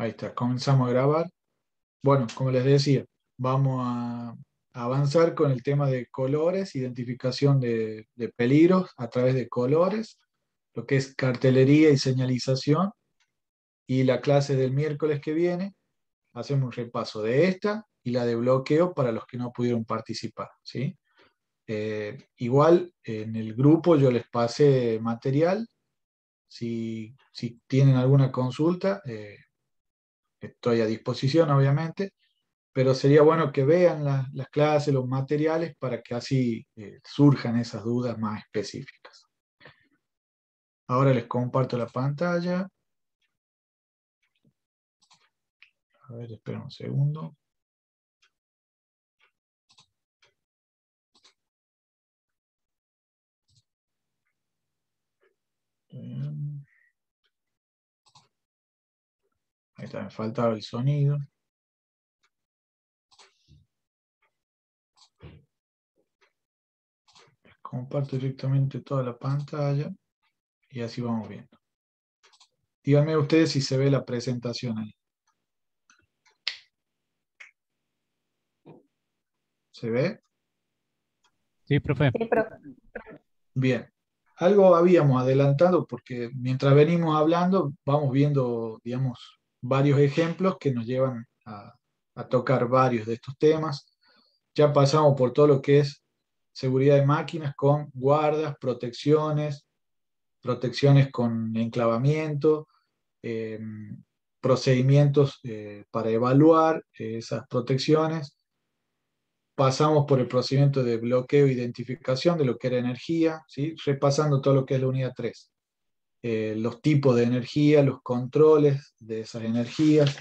Ahí está, comenzamos a grabar. Bueno, como les decía, vamos a avanzar con el tema de colores, identificación de peligros a través de colores, lo que es cartelería y señalización. Y la clase del miércoles que viene, hacemos un repaso de esta y la de bloqueo para los que no pudieron participar, ¿sí? Igual en el grupo yo les pasé material. Si tienen alguna consulta, estoy a disposición, obviamente, pero sería bueno que vean las clases, los materiales, para que así surjan esas dudas más específicas. Ahora les comparto la pantalla. A ver, esperen un segundo. Ahí está, me faltaba el sonido. Les comparto directamente toda la pantalla y así vamos viendo. Díganme ustedes si se ve la presentación ahí. ¿Se ve? Sí, profe. Sí, profe. Bien. Algo habíamos adelantado porque mientras venimos hablando vamos viendo, digamos, varios ejemplos que nos llevan a tocar varios de estos temas. Ya pasamos por todo lo que es seguridad de máquinas con guardas, protecciones con enclavamiento, eh, procedimientos para evaluar esas protecciones. Pasamos por el procedimiento de bloqueo e identificación de lo que era energía, ¿sí? Repasando todo lo que es la unidad 3. Los tipos de energía, los controles de esas energías,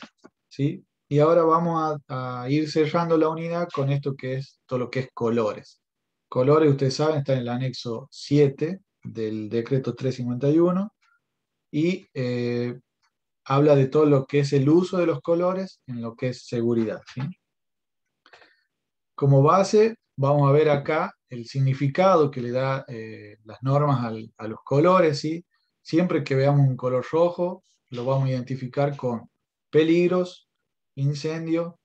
¿sí? Y ahora vamos a ir cerrando la unidad con esto que es todo lo que es colores. Colores, ustedes saben, está en el anexo 7 del decreto 351 y habla de todo lo que es el uso de los colores en lo que es seguridad, ¿sí? Como base, vamos a ver acá el significado que le da las normas a los colores, ¿sí? Siempre que veamos un color rojo, lo vamos a identificar con peligros, incendio,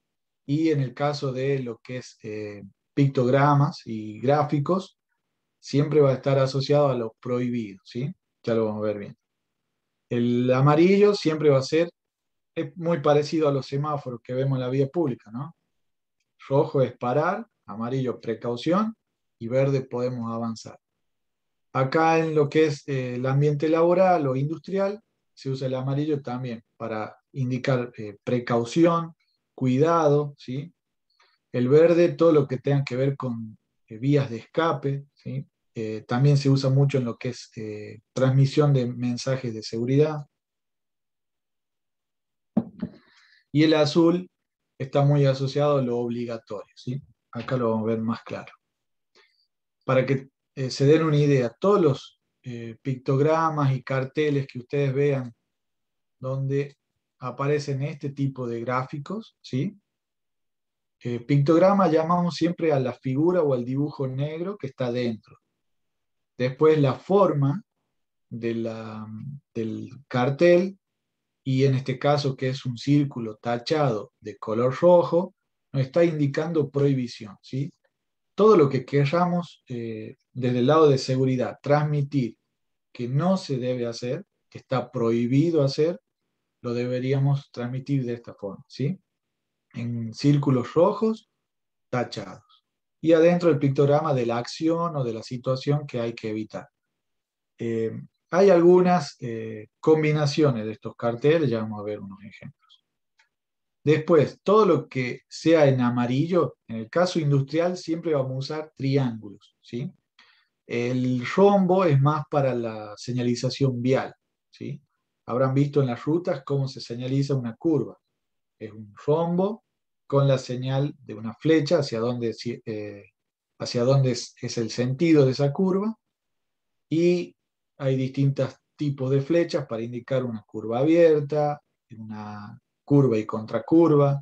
y en el caso de lo que es pictogramas y gráficos, siempre va a estar asociado a lo prohibido, ¿sí? Ya lo vamos a ver bien. El amarillo siempre va a ser, es muy parecido a los semáforos que vemos en la vía pública, ¿no? Rojo es parar, amarillo precaución y verde podemos avanzar. Acá en lo que es el ambiente laboral o industrial, se usa el amarillo también para indicar precaución, cuidado, ¿sí? El verde, todo lo que tenga que ver con vías de escape, ¿sí? También se usa mucho en lo que es transmisión de mensajes de seguridad. Y el azul está muy asociado a lo obligatorio, ¿sí? Acá lo vamos a ver más claro. Para que se den una idea, todos los pictogramas y carteles que ustedes vean donde aparecen este tipo de gráficos, ¿sí? Pictograma llamamos siempre a la figura o al dibujo negro que está dentro. Después la forma del cartel, y en este caso que es un círculo tachado de color rojo, nos está indicando prohibición, ¿sí? Todo lo que queramos desde el lado de seguridad transmitir que no se debe hacer, que está prohibido hacer, lo deberíamos transmitir de esta forma, ¿sí? En círculos rojos tachados. Y adentro el pictograma de la acción o de la situación que hay que evitar. Eh, Hay algunas combinaciones de estos carteles, ya vamos a ver unos ejemplos. Después, todo lo que sea en amarillo, en el caso industrial siempre vamos a usar triángulos, ¿sí? El rombo es más para la señalización vial, ¿sí? Habrán visto en las rutas cómo se señaliza una curva. Es un rombo con la señal de una flecha hacia dónde es el sentido de esa curva, y hay distintos tipos de flechas para indicar una curva abierta, una curva y contracurva,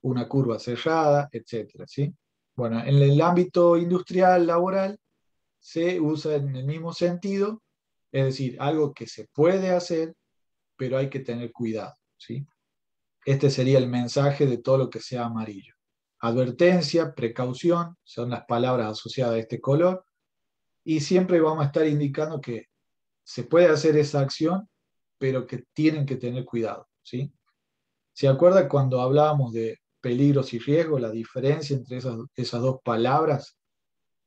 una curva cerrada, etcétera, ¿sí? Bueno, en el ámbito industrial, laboral, se usa en el mismo sentido, es decir, algo que se puede hacer, pero hay que tener cuidado, ¿sí? Este sería el mensaje de todo lo que sea amarillo. Advertencia, precaución, son las palabras asociadas a este color, y siempre vamos a estar indicando que se puede hacer esa acción, pero que tienen que tener cuidado, ¿sí? ¿Se acuerda cuando hablábamos de peligros y riesgos, la diferencia entre esas dos palabras?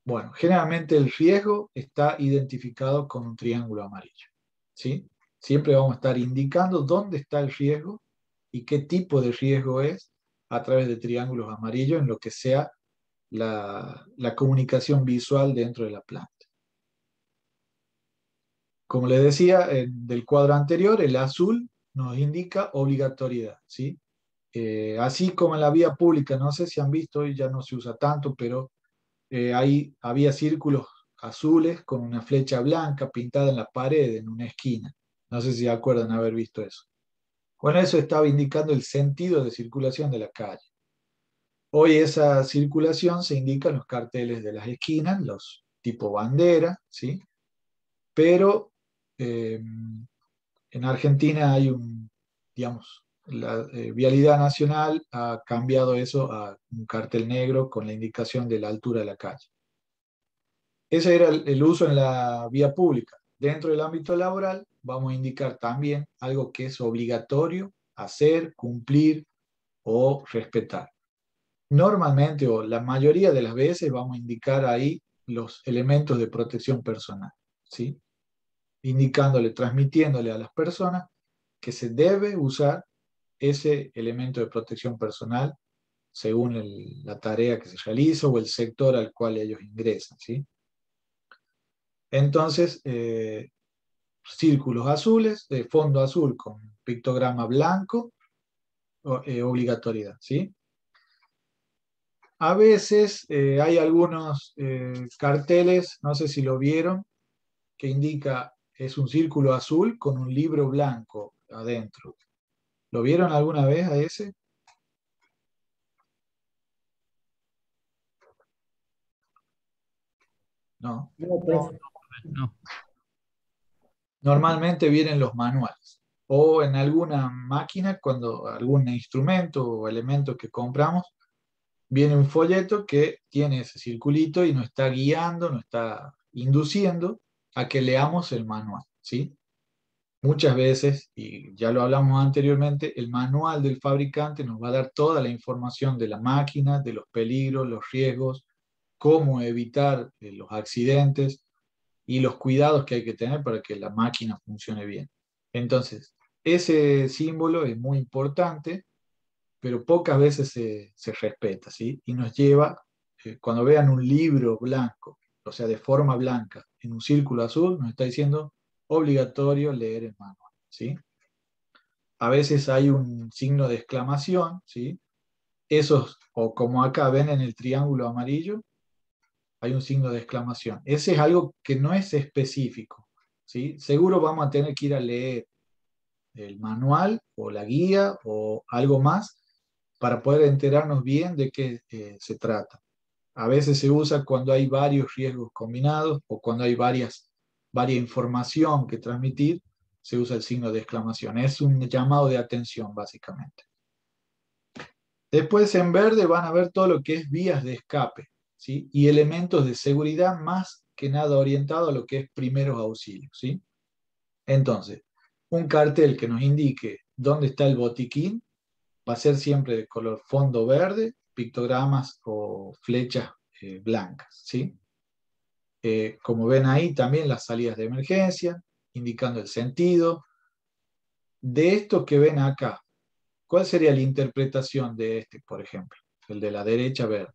Bueno, generalmente el riesgo está identificado con un triángulo amarillo, ¿sí? Siempre vamos a estar indicando dónde está el riesgo y qué tipo de riesgo es a través de triángulos amarillos en lo que sea la comunicación visual dentro de la planta. Como les decía, del cuadro anterior, el azul nos indica obligatoriedad, ¿sí? Así como en la vía pública, no sé si han visto, hoy ya no se usa tanto, pero ahí había círculos azules con una flecha blanca pintada en la pared, en una esquina. No sé si se acuerdan haber visto eso. Bueno, eso estaba indicando el sentido de circulación de la calle. Hoy esa circulación se indica en los carteles de las esquinas, los tipo bandera, ¿sí? Pero eh, en Argentina hay digamos, la Vialidad Nacional ha cambiado eso a un cartel negro con la indicación de la altura de la calle. Ese era el uso en la vía pública. Dentro del ámbito laboral vamos a indicar también algo que es obligatorio hacer, cumplir o respetar. Normalmente o la mayoría de las veces vamos a indicar ahí los elementos de protección personal, ¿sí? Indicándole, transmitiéndole a las personas que se debe usar ese elemento de protección personal según la tarea que se realiza o el sector al cual ellos ingresan, ¿sí? Entonces, círculos azules, de fondo azul con pictograma blanco, obligatoriedad, ¿sí? A veces hay algunos carteles, no sé si lo vieron, que indica, es un círculo azul con un libro blanco adentro. ¿Lo vieron alguna vez a ese? No. No, profe. No. Normalmente vienen los manuales o en alguna máquina, cuando algún instrumento o elemento que compramos, viene un folleto que tiene ese circulito y nos está guiando, nos está induciendo a que leamos el manual, ¿sí? Muchas veces, y ya lo hablamos anteriormente, el manual del fabricante nos va a dar toda la información de la máquina, de los peligros, los riesgos, cómo evitar los accidentes y los cuidados que hay que tener para que la máquina funcione bien. Entonces, ese símbolo es muy importante, pero pocas veces se respeta, ¿sí? Y nos lleva, cuando vean un libro blanco, o sea, de forma blanca, en un círculo azul, nos está diciendo obligatorio leer el manual, ¿sí? A veces hay un signo de exclamación, ¿sí? Esos, o como acá ven en el triángulo amarillo, hay un signo de exclamación. Ese es algo que no es específico, ¿sí? Seguro vamos a tener que ir a leer el manual o la guía o algo más para poder enterarnos bien de qué se trata. A veces se usa cuando hay varios riesgos combinados o cuando hay varia información que transmitir, se usa el signo de exclamación. Es un llamado de atención, básicamente. Después en verde van a ver todo lo que es vías de escape, ¿sí? Y elementos de seguridad más que nada orientado a lo que es primeros auxilios, ¿sí? Entonces, un cartel que nos indique dónde está el botiquín va a ser siempre de color fondo verde, pictogramas o flechas blancas, ¿sí? Como ven ahí, también las salidas de emergencia, indicando el sentido. De esto que ven acá, ¿cuál sería la interpretación de este, por ejemplo? El de la derecha verde.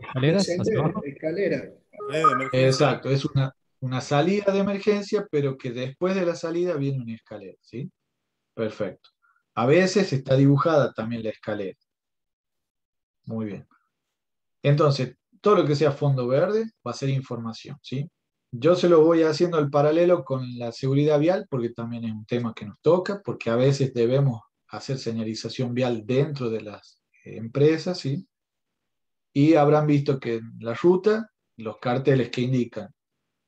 ¿Escaleras hacia Descender, abajo? escalera. De emergencia. Exacto, es una salida de emergencia, pero que después de la salida viene una escalera, ¿sí? Perfecto. A veces está dibujada también la escalera. Muy bien. Entonces, todo lo que sea fondo verde va a ser información, ¿sí? Yo se lo voy haciendo al paralelo con la seguridad vial, porque también es un tema que nos toca, porque a veces debemos hacer señalización vial dentro de las empresas, ¿sí? Y habrán visto que en la ruta, los carteles que indican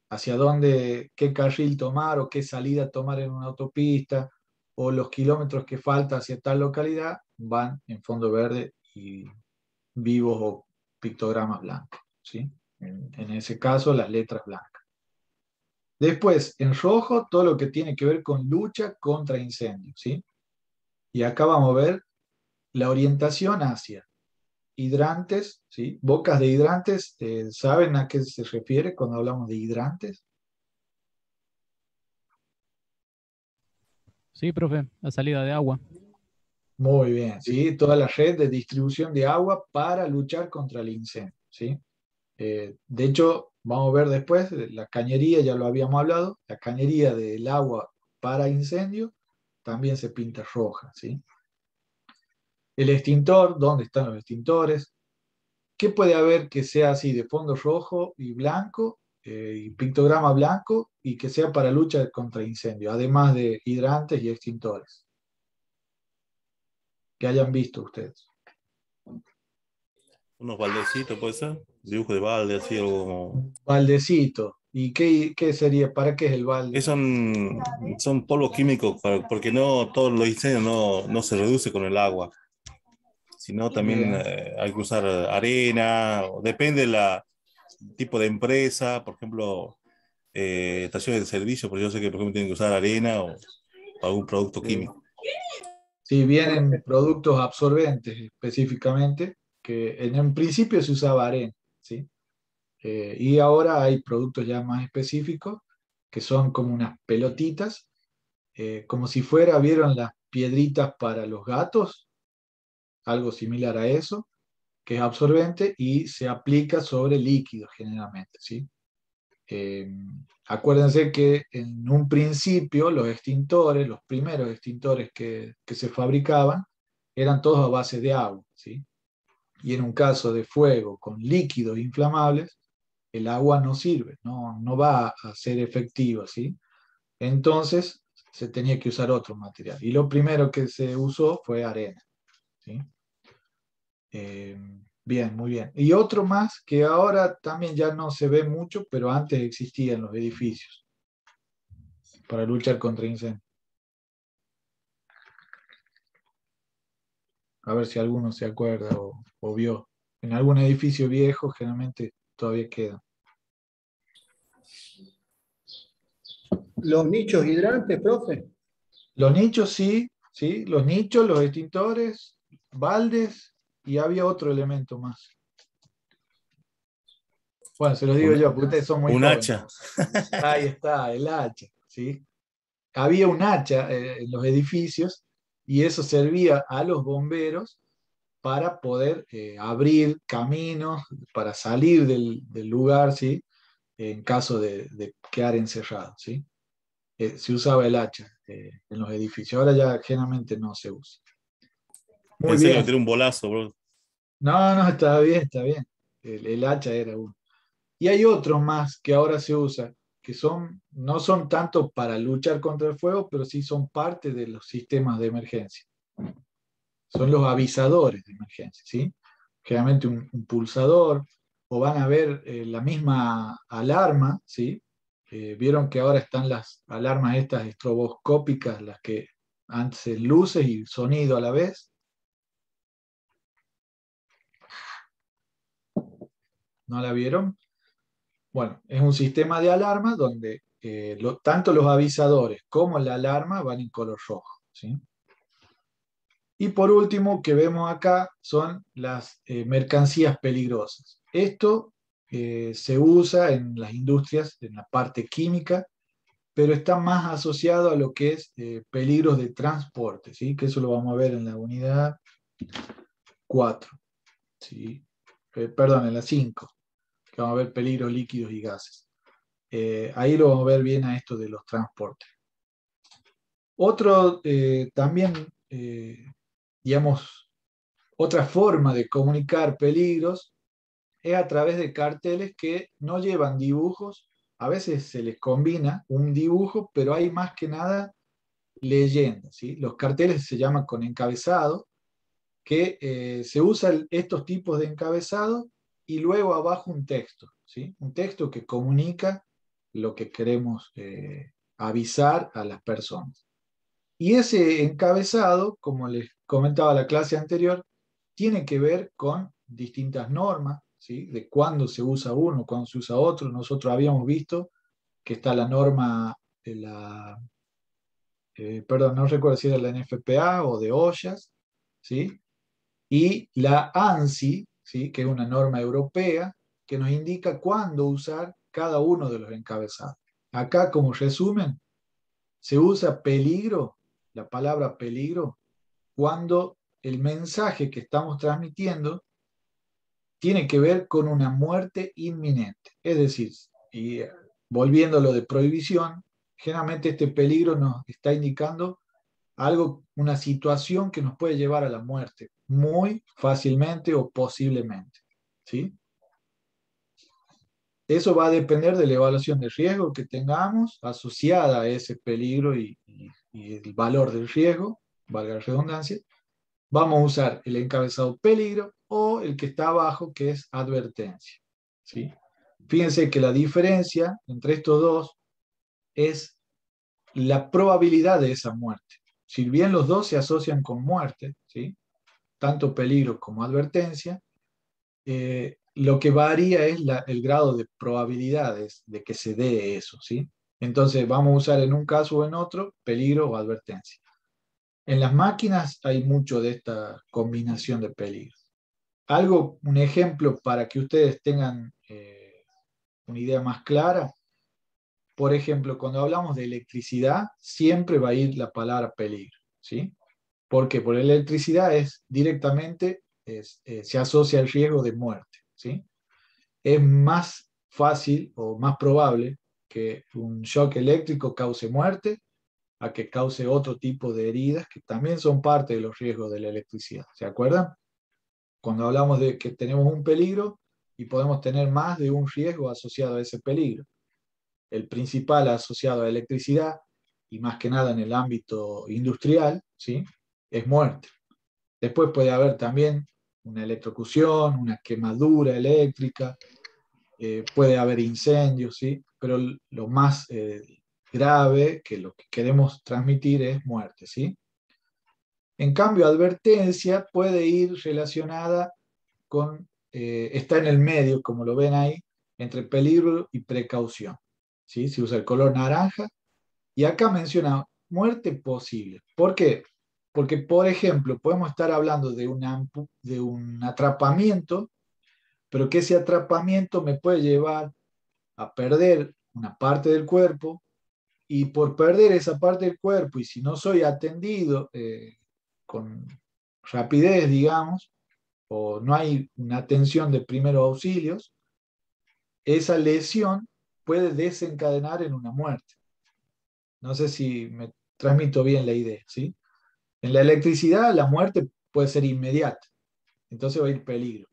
hacia dónde, qué carril tomar o qué salida tomar en una autopista, o los kilómetros que falta hacia tal localidad, van en fondo verde y vivos o pictogramas blancos, ¿sí? En ese caso, las letras blancas. Después, en rojo, todo lo que tiene que ver con lucha contra incendios, ¿sí? Y acá vamos a ver la orientación hacia hidrantes, ¿sí? Bocas de hidrantes, ¿saben a qué se refiere cuando hablamos de hidrantes? Sí, profe, la salida de agua. Muy bien, ¿sí? Toda la red de distribución de agua para luchar contra el incendio, ¿sí? De hecho, vamos a ver después, la cañería, ya lo habíamos hablado, la cañería del agua para incendio también se pinta roja, ¿sí? El extintor, ¿dónde están los extintores? ¿Qué puede haber que sea así de fondo rojo y blanco, y pictograma blanco, y que sea para lucha contra incendio, además de hidrantes y extintores? Que hayan visto ustedes. Unos baldecitos, puede ser. Dibujo de balde, así, algo como. Baldecito. ¿Y qué sería? ¿Para qué es el balde? Son polvos químicos, porque no todos los incendios no se reduce con el agua, sino también Bien. hay que usar arena, o depende del tipo de empresa, por ejemplo, estaciones de servicio, porque yo sé que por ejemplo tienen que usar arena o algún producto Sí. químico. Sí, vienen productos absorbentes específicamente, que en un principio se usaba arena, ¿sí? Y ahora hay productos ya más específicos, que son como unas pelotitas, como si fuera, ¿vieron las piedritas para los gatos? Algo similar a eso, que es absorbente y se aplica sobre líquidos generalmente, ¿sí? Eh, Acuérdense que en un principio los extintores, los primeros extintores que se fabricaban, eran todos a base de agua, ¿sí? Y en un caso de fuego con líquidos inflamables, el agua no sirve, no va a ser efectiva, ¿sí? Entonces se tenía que usar otro material. Y lo primero que se usó fue arena, ¿sí? Eh, Bien, muy bien. Y otro más que ahora también ya no se ve mucho, pero antes existía en los edificios para luchar contra incendios. A ver si alguno se acuerda o vio. En algún edificio viejo generalmente todavía queda. Los nichos hidrantes, profe. Los nichos sí, sí, los nichos, los extintores, baldes y había otro elemento más. Bueno, se los digo Un, yo, porque ustedes son muy un jóvenes. hacha. Ahí está, el hacha, ¿sí? Había un hacha en los edificios y eso servía a los bomberos para poder abrir caminos, para salir del lugar, ¿sí? En caso de quedar encerrado, ¿sí? Se usaba el hacha en los edificios, ahora ya generalmente no se usa. Muy Pensé que me bien, tiré un bolazo, bro. no, está bien, está bien. El hacha era uno. Y hay otros más que ahora se usan, que no son tanto para luchar contra el fuego, pero sí son parte de los sistemas de emergencia. Son los avisadores de emergencia, ¿sí? Generalmente un pulsador, o van a ver la misma alarma, ¿sí? Vieron que ahora están las alarmas estas estroboscópicas, las que antes luces y sonido a la vez. ¿No la vieron? Bueno, es un sistema de alarma donde tanto los avisadores como la alarma van en color rojo, ¿sí? Y por último, que vemos acá son las mercancías peligrosas. Esto se usa en las industrias, en la parte química, pero está más asociado a lo que es peligros de transporte, ¿sí? Que eso lo vamos a ver en la unidad 4, ¿sí? Perdón, en la 5, que vamos a ver peligros líquidos y gases. Ahí lo vamos a ver bien a esto de los transportes. Otro también, digamos, otra forma de comunicar peligros es a través de carteles que no llevan dibujos. A veces se les combina un dibujo, pero hay más que nada leyendas, ¿sí? Los carteles se llaman con encabezado, que se usan estos tipos de encabezado y luego abajo un texto, ¿sí? Un texto que comunica lo que queremos avisar a las personas. Y ese encabezado, como les comentaba la clase anterior, tiene que ver con distintas normas, ¿sí? De cuándo se usa uno, cuándo se usa otro. Nosotros habíamos visto que está la norma de la, perdón, no recuerdo si era la NFPA o de OSHAS, ¿sí? Y la ANSI, ¿sí? Que es una norma europea que nos indica cuándo usar cada uno de los encabezados. Acá, como resumen, se usa peligro, la palabra peligro, cuando el mensaje que estamos transmitiendo tiene que ver con una muerte inminente. Es decir, y volviendo a lo de prohibición, generalmente este peligro nos está indicando algo, una situación que nos puede llevar a la muerte, muy fácilmente o posiblemente. ¿Sí? Eso va a depender de la evaluación de riesgo que tengamos asociada a ese peligro y el valor del riesgo, valga la redundancia. Vamos a usar el encabezado peligro o el que está abajo, que es advertencia. ¿Sí? Fíjense que la diferencia entre estos dos es la probabilidad de esa muerte. Si bien los dos se asocian con muerte, ¿sí? Tanto peligro como advertencia, lo que varía es el grado de probabilidades de que se dé eso, ¿sí? Entonces vamos a usar en un caso o en otro peligro o advertencia. En las máquinas hay mucho de esta combinación de peligros. Algo, un ejemplo para que ustedes tengan una idea más clara. Por ejemplo, cuando hablamos de electricidad, siempre va a ir la palabra peligro, ¿sí? ¿Por qué? Porque la electricidad es directamente, se asocia al riesgo de muerte, ¿sí? Es más fácil o más probable que un shock eléctrico cause muerte a que cause otro tipo de heridas que también son parte de los riesgos de la electricidad. ¿Se acuerdan? Cuando hablamos de que tenemos un peligro y podemos tener más de un riesgo asociado a ese peligro. El principal asociado a electricidad, y más que nada en el ámbito industrial, ¿sí? Es muerte. Después puede haber también una electrocución, una quemadura eléctrica, puede haber incendios, ¿sí? Pero lo más grave, que lo que queremos transmitir es muerte, ¿sí? En cambio, advertencia puede ir relacionada con, está en el medio, como lo ven ahí, entre peligro y precaución, ¿sí? Se usa el color naranja y acá menciona muerte posible. ¿Por qué? Porque, por ejemplo, podemos estar hablando de un atrapamiento, pero que ese atrapamiento me puede llevar a perder una parte del cuerpo y por perder esa parte del cuerpo y si no soy atendido con rapidez, digamos, o no hay una atención de primeros auxilios, esa lesión puede desencadenar en una muerte. No sé si me transmito bien la idea, ¿sí? En la electricidad la muerte puede ser inmediata, entonces va a ir peligro.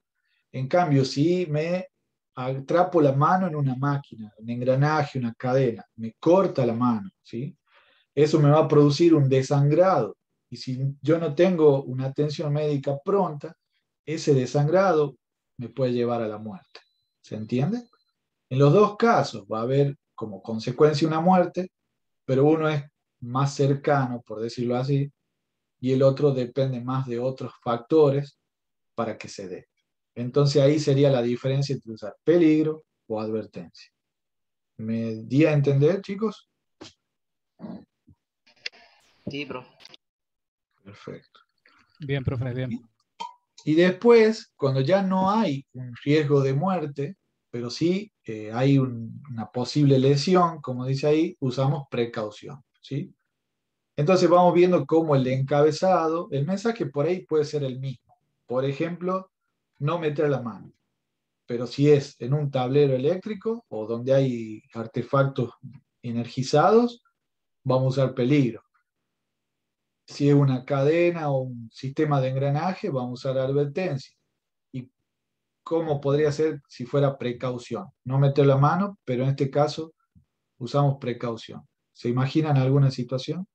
En cambio, si me atrapo la mano en una máquina, un engranaje, una cadena, me corta la mano, ¿sí? Eso me va a producir un desangrado. Y si yo no tengo una atención médica pronta, ese desangrado me puede llevar a la muerte. ¿Se entiende? En los dos casos va a haber como consecuencia una muerte, pero uno es más cercano, por decirlo así, y el otro depende más de otros factores para que se dé. Entonces ahí sería la diferencia entre usar peligro o advertencia. ¿Me di a entender, chicos? Sí, profe. Perfecto. Bien, profe, bien. Y después, cuando ya no hay un riesgo de muerte, pero sí hay una posible lesión, como dice ahí, usamos precaución, ¿sí? Entonces vamos viendo cómo el encabezado, el mensaje por ahí puede ser el mismo. Por ejemplo, no meter la mano. Pero si es en un tablero eléctrico o donde hay artefactos energizados, vamos a usar peligro. Si es una cadena o un sistema de engranaje, vamos a usar advertencia. ¿Y cómo podría ser si fuera precaución? No meter la mano, pero en este caso usamos precaución. ¿Se imaginan alguna situación?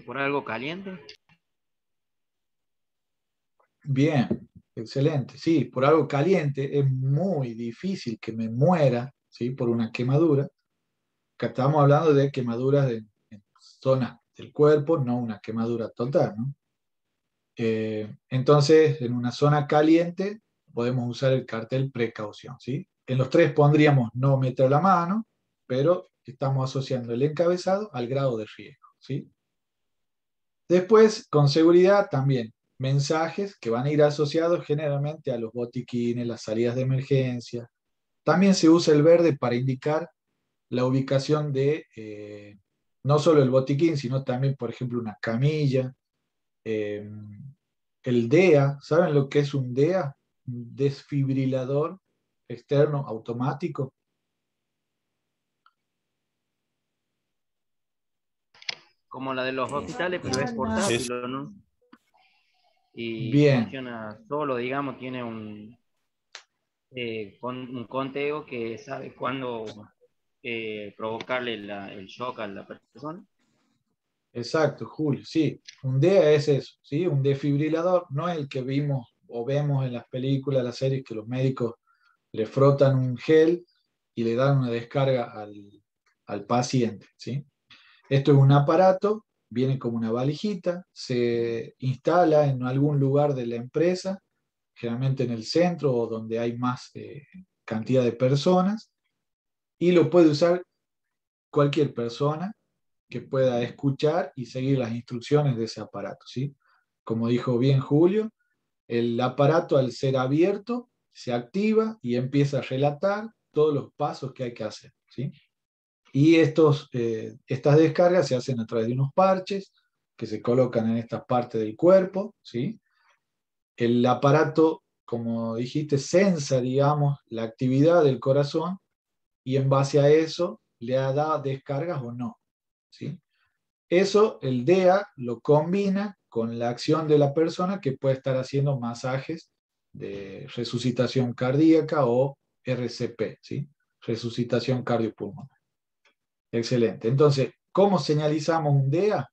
¿Por algo caliente? Bien. excelente. Sí, por algo caliente es muy difícil que me muera, ¿sí? Por una quemadura. Que estamos hablando de quemaduras en zonas del cuerpo, no una quemadura total, ¿no? Entonces, en una zona caliente podemos usar el cartel precaución, ¿sí? En los tres pondríamos no meter la mano, pero estamos asociando el encabezado al grado de riesgo, ¿sí? Después, con seguridad también, mensajes que van a ir asociados generalmente a los botiquines, las salidas de emergencia. También se usa el verde para indicar la ubicación de no solo el botiquín, sino también, por ejemplo, una camilla. eh, el DEA, ¿saben lo que es un DEA? Un desfibrilador externo automático. Como la de los hospitales, pero es Es, portátil, ¿o no? Y Bien, funciona solo, digamos, tiene un conteo que sabe cuándo provocarle el shock a la persona. exacto, Julio, sí. Un DEA es eso, ¿sí? Un desfibrilador, no es el que vimos o vemos en las películas, las series, que los médicos le frotan un gel y le dan una descarga al paciente, ¿sí? Esto es un aparato, viene como una valijita, se instala en algún lugar de la empresa, generalmente en el centro o donde hay más cantidad de personas, y lo puede usar cualquier persona que pueda escuchar y seguir las instrucciones de ese aparato, ¿sí? Como dijo bien Julio, el aparato al ser abierto se activa y empieza a relatar todos los pasos que hay que hacer, ¿sí? Y estas descargas se hacen a través de unos parches que se colocan en esta parte del cuerpo, ¿sí? El aparato, como dijiste, sensa, digamos, la actividad del corazón y en base a eso le da descargas o no, ¿sí? Eso, el DEA lo combina con la acción de la persona que puede estar haciendo masajes de resucitación cardíaca o RCP, ¿sí? Resucitación cardiopulmonar. Excelente. Entonces, ¿cómo señalizamos un DEA?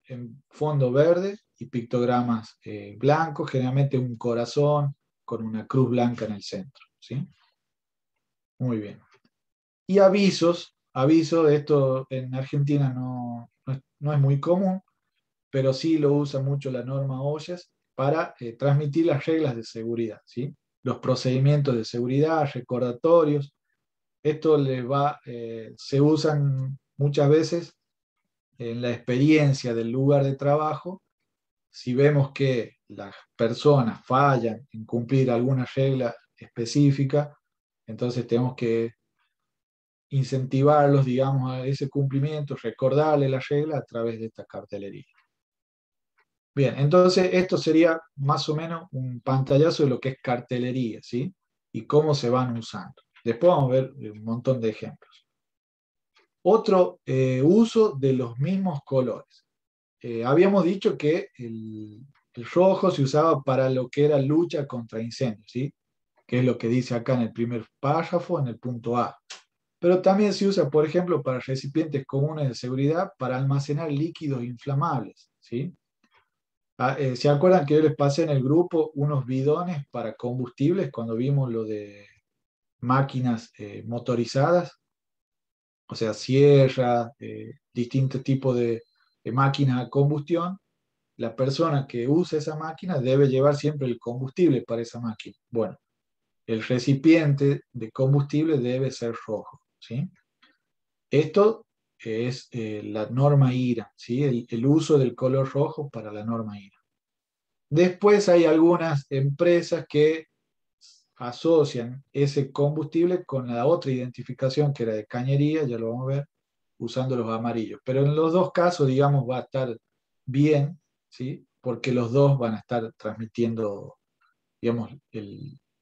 En fondo verde y pictogramas blancos, generalmente un corazón con una cruz blanca en el centro, ¿sí? Muy bien. Y avisos, esto en Argentina no es muy común, pero sí lo usa mucho la norma OSHAS para transmitir las reglas de seguridad, ¿sí? Los procedimientos de seguridad, recordatorios. Esto se usan muchas veces en la experiencia del lugar de trabajo. Si vemos que las personas fallan en cumplir alguna regla específica, entonces tenemos que incentivarlos, digamos, a ese cumplimiento, recordarle la regla a través de esta cartelería. Bien, entonces esto sería más o menos un pantallazo de lo que es cartelería, ¿sí? Y cómo se van usando. Después vamos a ver un montón de ejemplos. Otro uso de los mismos colores. Habíamos dicho que el rojo se usaba para lo que era lucha contra incendios, ¿sí? Que es lo que dice acá en el primer párrafo, en el punto A. Pero también se usa, por ejemplo, para recipientes comunes de seguridad para almacenar líquidos inflamables, ¿sí? ¿Se acuerdan que yo les pasé en el grupo unos bidones para combustibles cuando vimos lo de máquinas motorizadas? O sea, sierras, distintos tipos de máquinas a combustión. La persona que usa esa máquina debe llevar siempre el combustible para esa máquina. Bueno, el recipiente de combustible debe ser rojo, ¿sí? Esto es la norma IRA, ¿sí? El uso del color rojo para la norma IRA. Después hay algunas empresas que asocian ese combustible con la otra identificación que era de cañería, ya lo vamos a ver, usando los amarillos. Pero en los dos casos, digamos, va a estar bien, ¿sí? Porque los dos van a estar transmitiendo, digamos,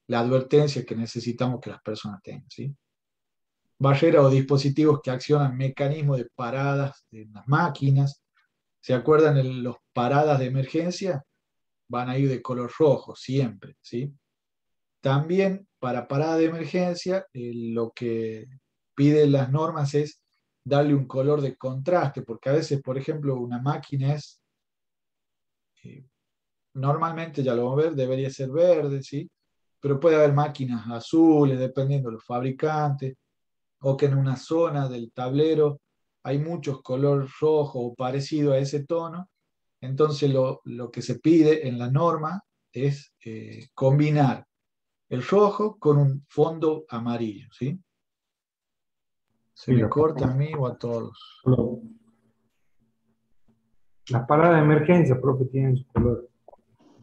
la advertencia que necesitamos que las personas tengan, ¿sí? Barreras o dispositivos que accionan mecanismos de paradas en las máquinas. ¿Se acuerdan de los paradas de emergencia? Van a ir de color rojo siempre, ¿sí? También para parada de emergencia, lo que piden las normas es darle un color de contraste, porque a veces, por ejemplo, una máquina es normalmente ya lo vamos a ver, debería ser verde, ¿sí? Pero puede haber máquinas azules, dependiendo de los fabricantes, o que en una zona del tablero hay muchos color rojo o parecido a ese tono. Entonces lo que se pide en la norma es combinar el rojo con un fondo amarillo, ¿sí? ¿Se Y me corta a mí o a todos? las paradas de emergencia, profe, tienen su color.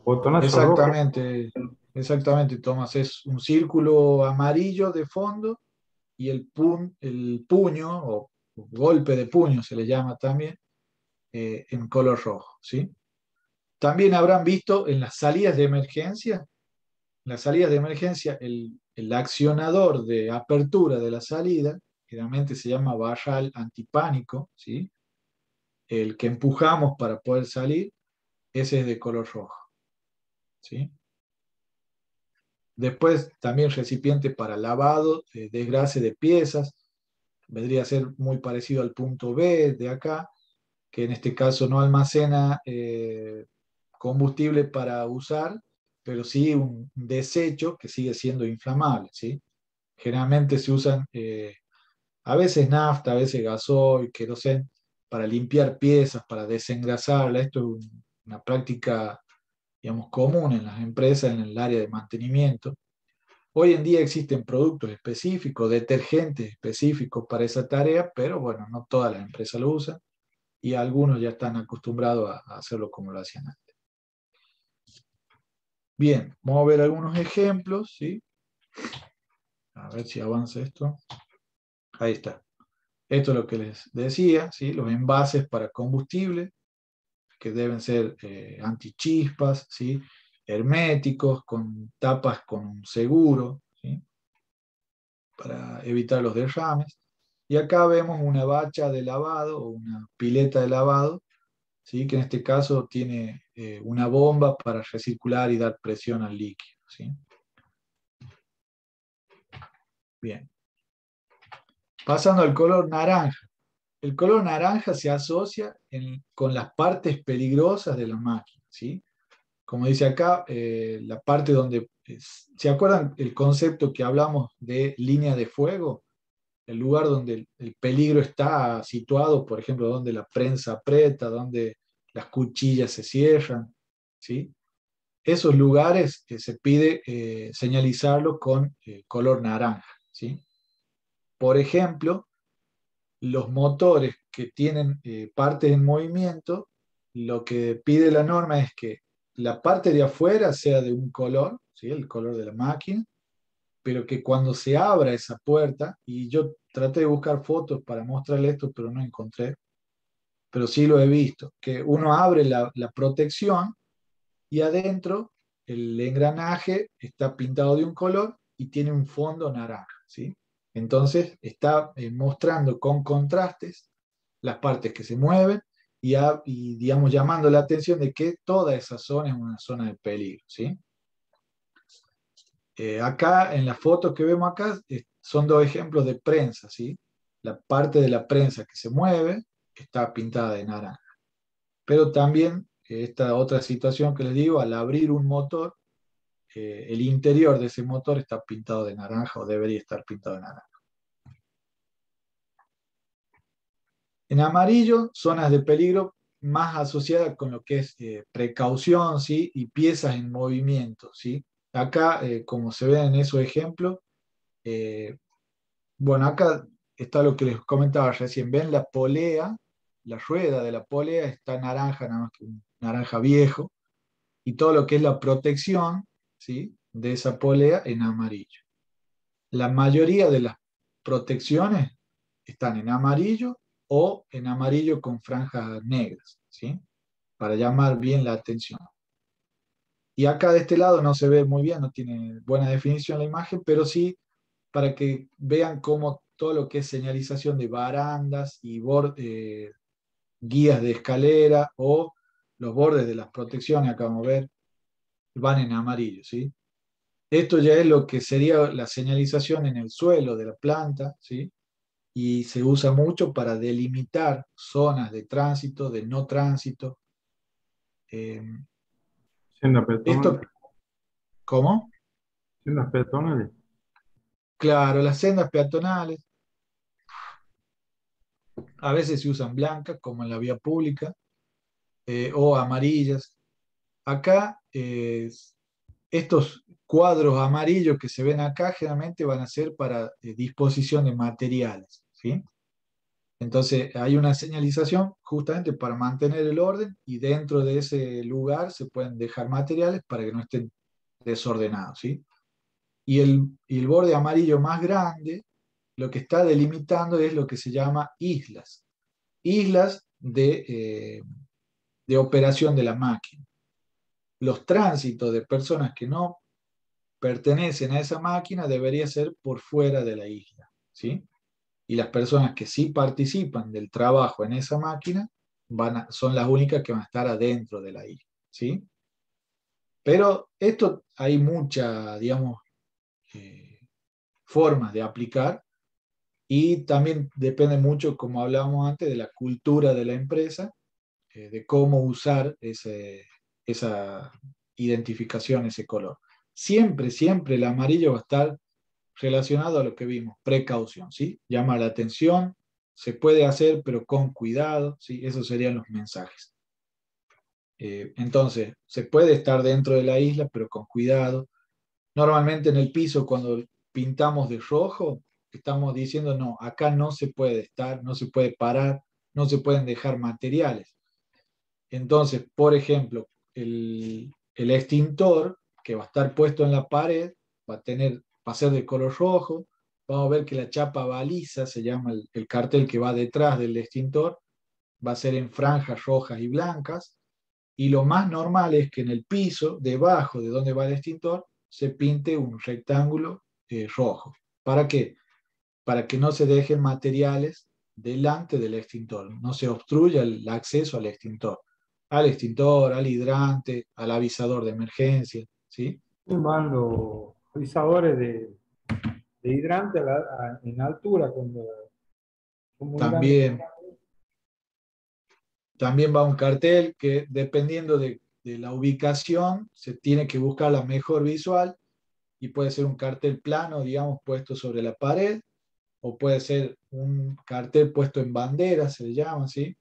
Botonazo rojo. Exactamente, exactamente, Tomás. Es un círculo amarillo de fondo y el puño o golpe de puño se le llama también en color rojo, ¿sí? También habrán visto en las salidas de emergencia, el accionador de apertura de la salida, generalmente se llama barral antipánico, ¿sí? El que empujamos para poder salir, ese es de color rojo, ¿sí? Después también recipiente para lavado, desgrase de piezas, vendría a ser muy parecido al punto B de acá, que en este caso no almacena combustible para usar, pero sí un desecho que sigue siendo inflamable, ¿sí? Generalmente se usan a veces nafta, a veces gasoil, queroseno, para limpiar piezas, para desengrasarla. Esto es una práctica, digamos, común en las empresas en el área de mantenimiento. Hoy en día existen productos específicos, detergentes específicos para esa tarea, pero bueno, no todas las empresas lo usan y algunos ya están acostumbrados a hacerlo como lo hacían antes. Bien, vamos a ver algunos ejemplos, ¿sí? A ver si avanza esto. Ahí está. Esto es lo que les decía, ¿sí? Los envases para combustible, que deben ser antichispas, ¿sí? Herméticos, con tapas con un seguro, ¿sí? Para evitar los derrames. Y acá vemos una bacha de lavado o una pileta de lavado, ¿sí? Que en este caso tiene una bomba para recircular y dar presión al líquido, ¿sí? Bien. Pasando al color naranja. El color naranja se asocia con las partes peligrosas de la máquina, ¿sí? Como dice acá, la parte donde, ¿se acuerdan el concepto que hablamos de línea de fuego? El lugar donde el peligro está situado, por ejemplo, donde la prensa aprieta, donde las cuchillas se cierran, ¿sí? Esos lugares se pide señalizarlo con color naranja, ¿sí? Por ejemplo, los motores que tienen partes en movimiento, lo que pide la norma es que la parte de afuera sea de un color, ¿sí? El color de la máquina, pero que cuando se abra esa puerta, y yo traté de buscar fotos para mostrarle esto, pero no encontré, pero sí lo he visto, que uno abre la protección y adentro el engranaje está pintado de un color y tiene un fondo naranja, ¿sí? Entonces está mostrando con contrastes las partes que se mueven y, digamos, llamando la atención de que toda esa zona es una zona de peligro, ¿sí? Acá, en las fotos que vemos acá, son dos ejemplos de prensa, ¿sí? La parte de la prensa que se mueve está pintada de naranja. Pero también esta otra situación que les digo, al abrir un motor, el interior de ese motor está pintado de naranja o debería estar pintado de naranja. En amarillo, zonas de peligro más asociadas con lo que es precaución, ¿sí? Y piezas en movimiento, ¿sí? Acá, como se ve en esos ejemplos, eh, bueno, acá está lo que les comentaba recién. Ven la polea, la rueda de la polea está naranja, nada más que un naranja viejo, y todo lo que es la protección, ¿sí? De esa polea en amarillo. La mayoría de las protecciones están en amarillo o en amarillo con franjas negras, ¿sí? Para llamar bien la atención. Y acá de este lado no se ve muy bien, no tiene buena definición la imagen, pero sí para que vean cómo todo lo que es señalización de barandas y guías de escalera o los bordes de las protecciones, acá vamos a ver, van en amarillo, ¿sí? Esto ya es lo que sería la señalización en el suelo de la planta, ¿sí? Y se usa mucho para delimitar zonas de tránsito, de no tránsito. Eh, Sendas peatonales. Esto, ¿cómo? Sendas peatonales. Claro, las sendas peatonales a veces se usan blancas, como en la vía pública, o amarillas. Acá, estos cuadros amarillos que se ven acá generalmente van a ser para disposición de materiales, ¿sí? Entonces hay una señalización justamente para mantener el orden y dentro de ese lugar se pueden dejar materiales para que no estén desordenados, ¿sí? Y el borde amarillo más grande lo que está delimitando es lo que se llama islas, islas de operación de la máquina. Los tránsitos de personas que no pertenecen a esa máquina debería ser por fuera de la isla, ¿sí? Y las personas que sí participan del trabajo en esa máquina son las únicas que van a estar adentro de la isla, ¿sí? Pero esto hay muchas, digamos, eh, formas de aplicar y también depende mucho, como hablábamos antes, de la cultura de la empresa, de cómo usar esa identificación, ese color. Siempre, siempre el amarillo va a estar relacionado a lo que vimos, precaución, ¿sí? Llama la atención, se puede hacer, pero con cuidado, ¿sí? Esos serían los mensajes. Entonces, se puede estar dentro de la isla, pero con cuidado. Normalmente en el piso, cuando pintamos de rojo, estamos diciendo, no, acá no se puede estar, no se puede parar, no se pueden dejar materiales. Entonces, por ejemplo, el extintor que va a estar puesto en la pared va a ser de color rojo. Vamos a ver que la chapa baliza, se llama el cartel que va detrás del extintor, va a ser en franjas rojas y blancas. Y lo más normal es que en el piso, debajo de donde va el extintor, se pinte un rectángulo rojo. ¿Para qué? Para que no se dejen materiales delante del extintor, no se obstruya el acceso al extintor, al hidrante, al avisador de emergencia, ¿sí? Van los avisadores de hidrante en altura, cuando son muy grandes. También va un cartel que dependiendo de la ubicación se tiene que buscar la mejor visual y puede ser un cartel plano, digamos, puesto sobre la pared o puede ser un cartel puesto en bandera, se le llama así.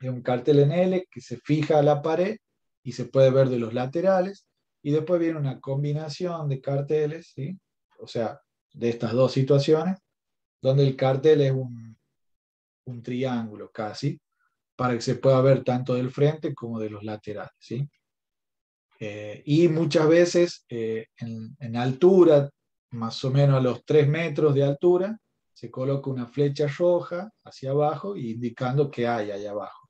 Es un cartel en L que se fija a la pared y se puede ver de los laterales. Y después viene una combinación de carteles, ¿sí? O sea, de estas dos situaciones, donde el cartel es un triángulo casi, para que se pueda ver tanto del frente como de los laterales, ¿sí? Y muchas veces en altura, más o menos a los 3 metros de altura, se coloca una flecha roja hacia abajo, indicando que hay allá abajo.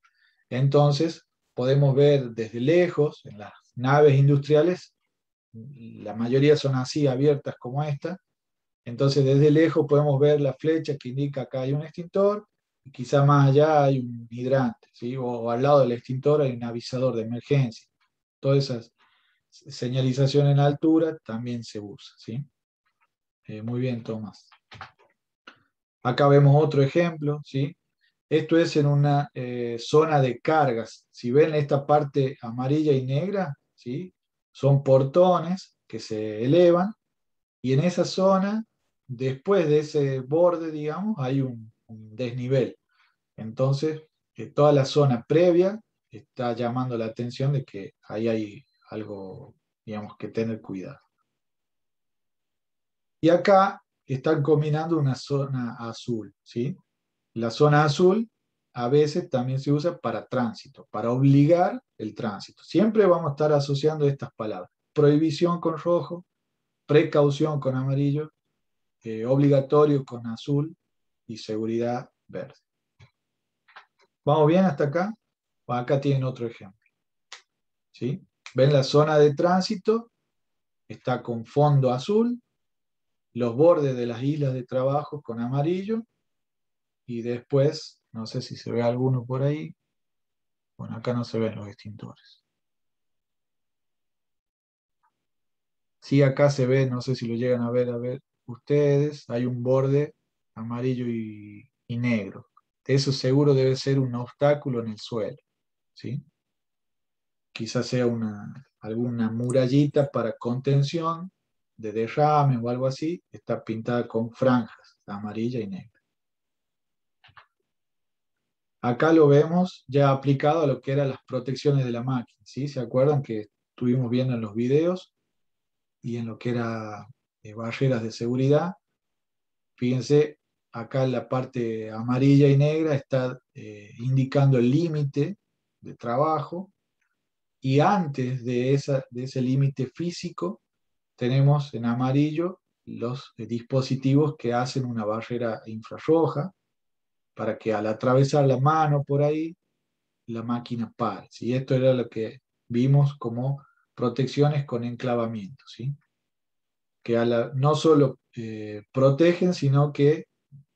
Entonces, podemos ver desde lejos, en las naves industriales, la mayoría son así, abiertas como esta, entonces desde lejos podemos ver la flecha que indica acá hay un extintor, y quizá más allá hay un hidrante, ¿sí? O al lado del extintor hay un avisador de emergencia. Todas esas señalización en altura también se usa, ¿sí? Muy bien, Tomás. Acá vemos otro ejemplo, ¿sí? Esto es en una zona de cargas. Si ven esta parte amarilla y negra, ¿sí? Son portones que se elevan y en esa zona, después de ese borde, digamos, hay un desnivel. Entonces, toda la zona previa está llamando la atención de que ahí hay algo, digamos, que tener cuidado. Y acá están combinando una zona azul, ¿sí? La zona azul a veces también se usa para tránsito, para obligar el tránsito. Siempre vamos a estar asociando estas palabras. Prohibición con rojo, precaución con amarillo, obligatorio con azul y seguridad verde. ¿Vamos bien hasta acá? Bueno, acá tienen otro ejemplo, ¿sí? ¿Ven la zona de tránsito? Está con fondo azul, los bordes de las islas de trabajo con amarillo, y después, no sé si se ve alguno por ahí, bueno, acá no se ven los extintores. Sí, acá se ve, no sé si lo llegan a ver ustedes, hay un borde amarillo y negro. Eso seguro debe ser un obstáculo en el suelo, ¿sí? Quizás sea alguna murallita para contención de derrame o algo así, está pintada con franjas amarilla y negra. Acá lo vemos ya aplicado a lo que eran las protecciones de la máquina, ¿sí? ¿Se acuerdan que estuvimos viendo en los videos y en lo que era barreras de seguridad? Fíjense, acá en la parte amarilla y negra está indicando el límite de trabajo, y antes de ese límite físico tenemos en amarillo los dispositivos que hacen una barrera infrarroja para que al atravesar la mano por ahí, la máquina pare, ¿sí? Esto era lo que vimos como protecciones con enclavamiento, ¿sí? Que no solo protegen, sino que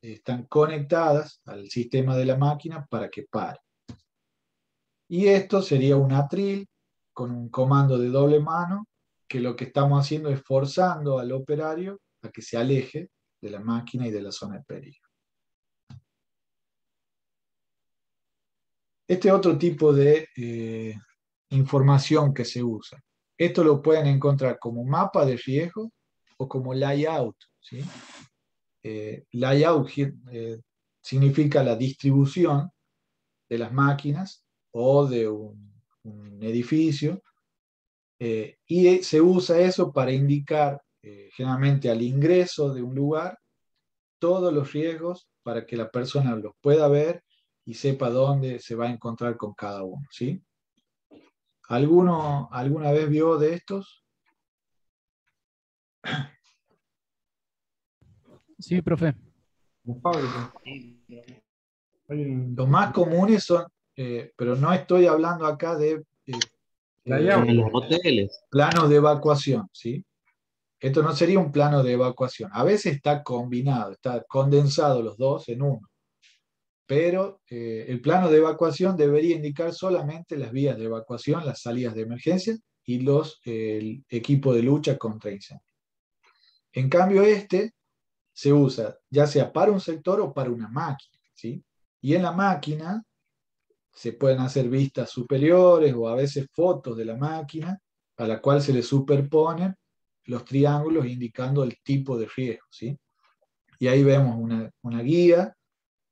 están conectadas al sistema de la máquina para que pare. Y esto sería un atril con un comando de doble mano, que lo que estamos haciendo es forzando al operario a que se aleje de la máquina y de la zona de peligro. Este otro tipo de información que se usa. Esto lo pueden encontrar como mapa de riesgo o como layout, ¿sí? Layout significa la distribución de las máquinas o de un edificio, y se usa eso para indicar generalmente al ingreso de un lugar todos los riesgos para que la persona los pueda ver y sepa dónde se va a encontrar con cada uno, ¿sí? ¿Alguna vez vio de estos? Sí, profe. La fábrica. Hay Los más comunes son, pero no estoy hablando acá de layout. En los hoteles. planos de evacuación, ¿sí? Esto no sería un plano de evacuación. A veces está combinado, está condensado los dos en uno. Pero el plano de evacuación debería indicar solamente las vías de evacuación, las salidas de emergencia y el equipo de lucha contra incendios. En cambio, este se usa ya sea para un sector o para una máquina, ¿sí? Y en la máquina se pueden hacer vistas superiores o a veces fotos de la máquina a la cual se le superponen los triángulos indicando el tipo de riesgo, ¿sí? Y ahí vemos una guía,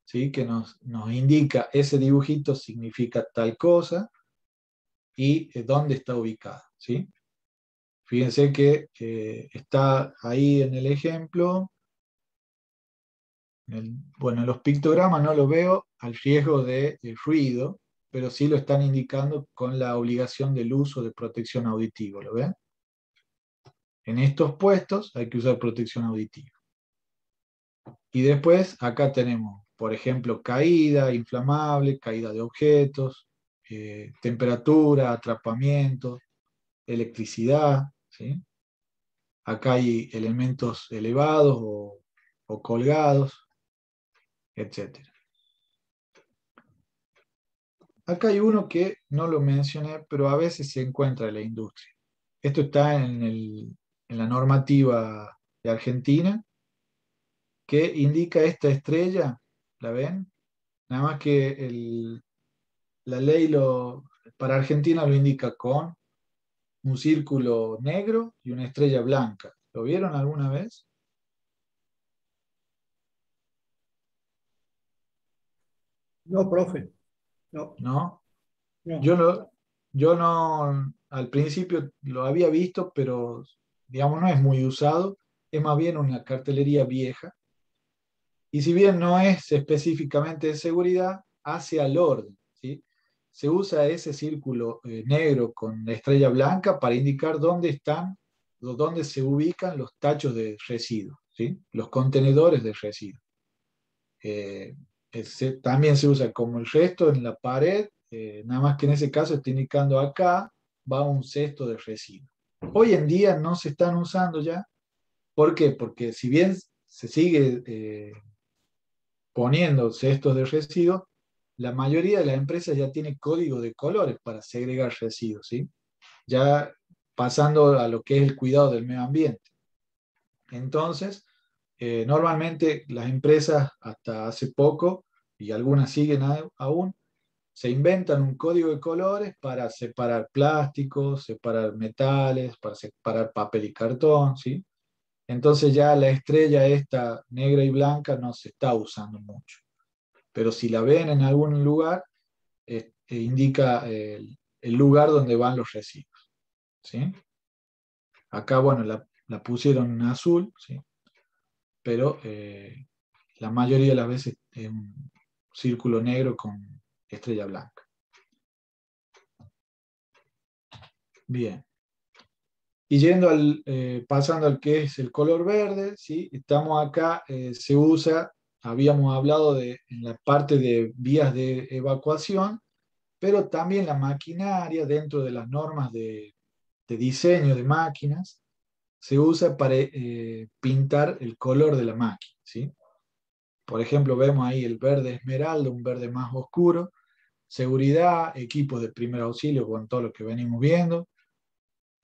¿sí? Que nos indica ese dibujito significa tal cosa y dónde está ubicada, ¿sí? Fíjense que está ahí en el ejemplo. Bueno, en los pictogramas no lo veo al riesgo de ruido, pero sí lo están indicando con la obligación del uso de protección auditiva, ¿lo ven? En estos puestos hay que usar protección auditiva. Y después acá tenemos, por ejemplo, caída inflamable, caída de objetos, temperatura, atrapamiento, electricidad, ¿sí? Acá hay elementos elevados o colgados, etc. Acá hay uno que no lo mencioné, pero a veces se encuentra en la industria. Esto está en la normativa de Argentina, que indica esta estrella, ¿la ven? Nada más que la ley para Argentina lo indica con un círculo negro y una estrella blanca. ¿Lo vieron alguna vez? No, profe. No, ¿No? no. Yo no, al principio lo había visto, pero digamos no es muy usado, es más bien una cartelería vieja. Y si bien no es específicamente de seguridad, hace al orden, ¿sí? Se usa ese círculo negro con la estrella blanca para indicar dónde están, o dónde se ubican los tachos de residuos, ¿sí? Los contenedores de residuos. También se usa como el resto en la pared, nada más que en ese caso está indicando acá va un cesto de residuos. Hoy en día no se están usando ya. ¿Por qué? Porque si bien se sigue poniendo cestos de residuos, la mayoría de las empresas ya tiene código de colores para segregar residuos, ¿sí? Ya pasando a lo que es el cuidado del medio ambiente. Entonces, normalmente las empresas hasta hace poco, y algunas siguen aún, se inventan un código de colores para separar plásticos, separar metales, para separar papel y cartón, ¿sí? Entonces ya la estrella esta negra y blanca no se está usando mucho. Pero si la ven en algún lugar, indica el lugar donde van los residuos, ¿sí? Acá, bueno, la pusieron en azul, ¿sí? Pero la mayoría de las veces es un círculo negro con estrella blanca. Bien. Y pasando al que es el color verde, ¿sí? Estamos acá, se usa, habíamos hablado en la parte de vías de evacuación, pero también la maquinaria, dentro de las normas de diseño de máquinas, se usa para pintar el color de la máquina, ¿sí? Por ejemplo, vemos ahí el verde esmeralda, un verde más oscuro, seguridad, equipos de primer auxilio con todo lo que venimos viendo,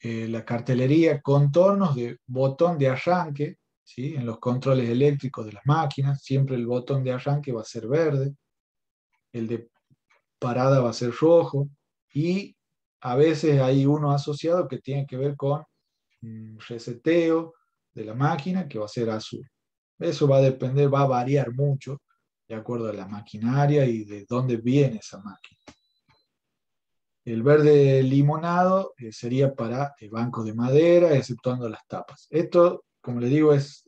la cartelería, contornos de botón de arranque, ¿sí? En los controles eléctricos de las máquinas, siempre el botón de arranque va a ser verde, el de parada va a ser rojo, y a veces hay uno asociado que tiene que ver con reseteo de la máquina, que va a ser azul. Eso va a depender, va a variar mucho de acuerdo a la maquinaria y de dónde viene esa máquina. El verde limonado sería para bancos de madera, exceptuando las tapas. Esto, como les digo, es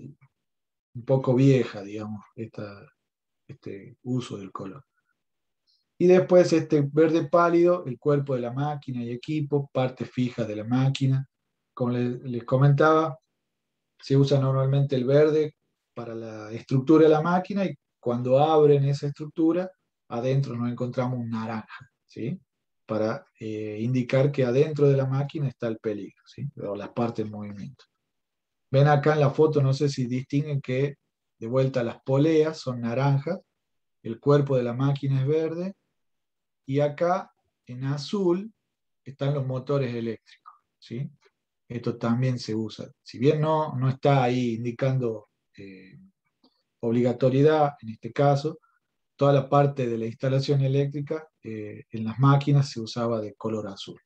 un poco vieja, digamos, este uso del color. Y después este verde pálido, el cuerpo de la máquina y equipo, partes fijas de la máquina. Como les comentaba, se usa normalmente el verde para la estructura de la máquina y cuando abren esa estructura, adentro nos encontramos un naranja, ¿sí? Para indicar que adentro de la máquina está el peligro, ¿sí? O la parte en movimiento. Ven acá en la foto, no sé si distinguen que de vuelta las poleas son naranjas, el cuerpo de la máquina es verde, y acá en azul están los motores eléctricos, ¿sí? Esto también se usa. Si bien no está ahí indicando obligatoriedad, en este caso, toda la parte de la instalación eléctrica en las máquinas se usaba de color azul.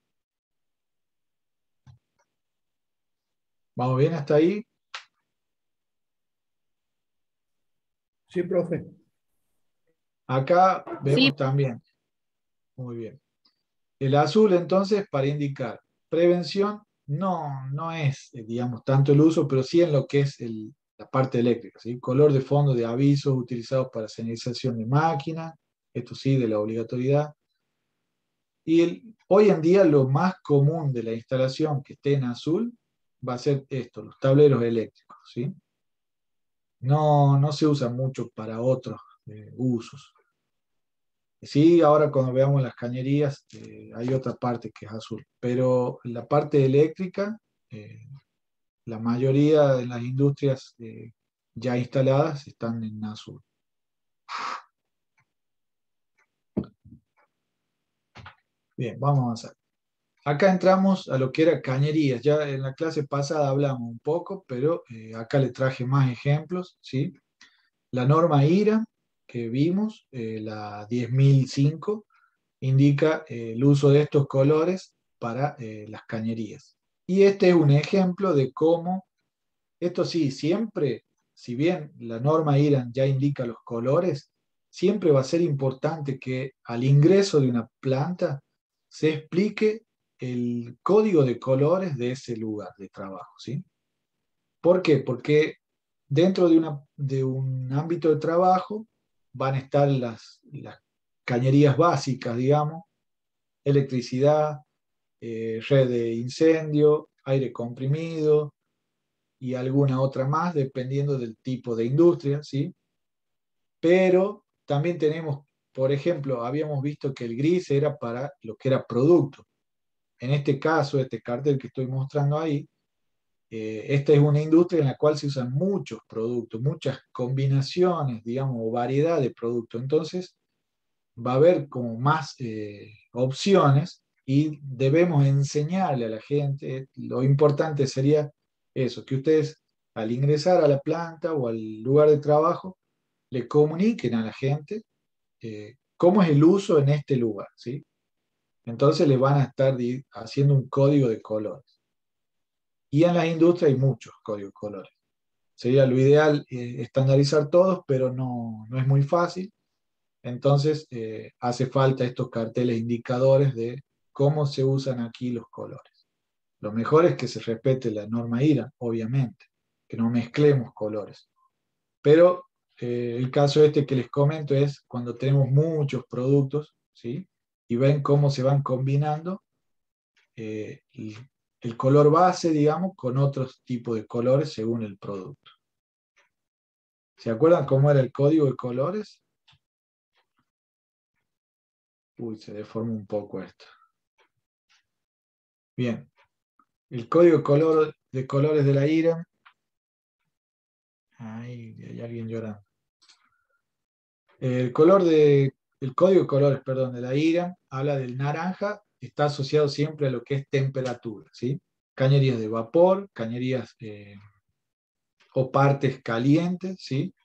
¿Vamos bien hasta ahí? Sí, profe. Acá vemos Sí, también. Muy bien. El azul, entonces, para indicar prevención, no es, digamos, tanto el uso, pero sí en lo que es la parte eléctrica, ¿sí? Color de fondo de avisos utilizados para señalización de máquina, esto sí, de la obligatoriedad. Y hoy en día lo más común de la instalación que esté en azul va a ser esto, los tableros eléctricos, ¿sí? No se usa mucho para otros usos. Sí, ahora cuando veamos las cañerías, hay otra parte que es azul, pero la parte eléctrica, la mayoría de las industrias ya instaladas están en azul. Bien, vamos a avanzar. Acá entramos a lo que era cañerías. Ya en la clase pasada hablamos un poco, pero acá le traje más ejemplos, ¿sí? La norma IRA que vimos, la 10.005, indica el uso de estos colores para las cañerías. Y este es un ejemplo de cómo, esto sí, siempre, si bien la norma IRAN ya indica los colores, siempre va a ser importante que al ingreso de una planta se explique el código de colores de ese lugar de trabajo, ¿sí? ¿Por qué? Porque dentro de un ámbito de trabajo van a estar las cañerías básicas, digamos, electricidad, red de incendio, aire comprimido y alguna otra más, dependiendo del tipo de industria, ¿sí? Pero también tenemos, por ejemplo, habíamos visto que el gris era para lo que era producto. En este caso, este cartel que estoy mostrando ahí, esta es una industria en la cual se usan muchos productos, muchas combinaciones, digamos, o variedad de productos. Entonces, va a haber como más opciones y debemos enseñarle a la gente. Lo importante sería eso, que ustedes al ingresar a la planta o al lugar de trabajo le comuniquen a la gente cómo es el uso en este lugar, ¿sí? Entonces le van a estar haciendo un código de colores. Y en las industrias hay muchos códigos de colores. Sería lo ideal estandarizar todos, pero no es muy fácil. Entonces hace falta estos carteles indicadores de cómo se usan aquí los colores. Lo mejor es que se respete la norma IRA, obviamente, que no mezclemos colores. Pero el caso este que les comento es cuando tenemos muchos productos, ¿sí? Y ven cómo se van combinando el color base, digamos, con otros tipos de colores según el producto. ¿Se acuerdan cómo era el código de colores? Uy, se deforma un poco esto. Bien, el código de colores de la IRA. Ay, hay alguien llorando. El código de colores, perdón, de la IRA habla del naranja, está asociado siempre a lo que es temperatura, ¿sí? Cañerías de vapor, cañerías o partes calientes, ¿sí?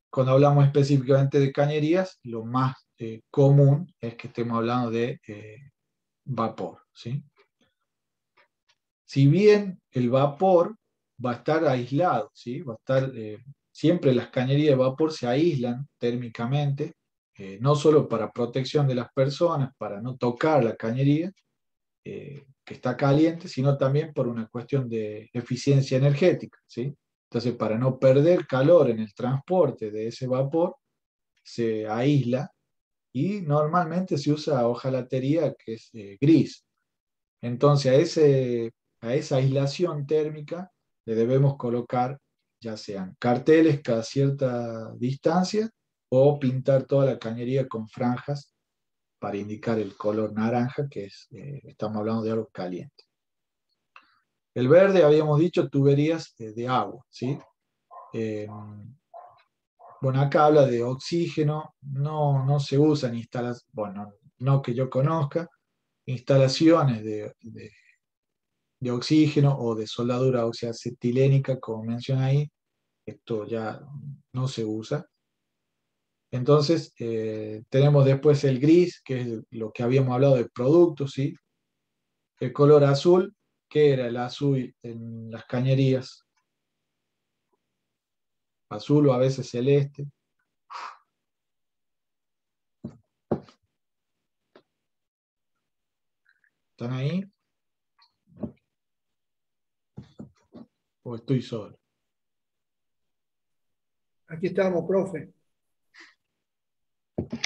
Cuando hablamos específicamente de cañerías, lo más común es que estemos hablando de vapor, ¿sí? Si bien el vapor va a estar aislado, ¿sí? Va a estar, siempre las cañerías de vapor se aíslan térmicamente, no solo para protección de las personas, para no tocar la cañería, que está caliente, sino también por una cuestión de eficiencia energética, ¿sí? Entonces, para no perder calor en el transporte de ese vapor, se aísla y normalmente se usa hojalatería que es gris. Entonces, a esa aislación térmica le debemos colocar ya sean carteles cada cierta distancia o pintar toda la cañería con franjas para indicar el color naranja, que es, estamos hablando de algo caliente. El verde, habíamos dicho, tuberías de agua, ¿sí? Eh, bueno, acá habla de oxígeno, no se usan instalaciones, bueno, no que yo conozca, instalaciones de oxígeno o de soldadura oxiacetilénica, como menciona ahí, esto ya no se usa. Entonces, tenemos después el gris, que es lo que habíamos hablado de productos, ¿sí? El color azul, que era el azul en las cañerías, azul o a veces celeste. ¿Están ahí? ¿O estoy solo? Aquí estamos, profe.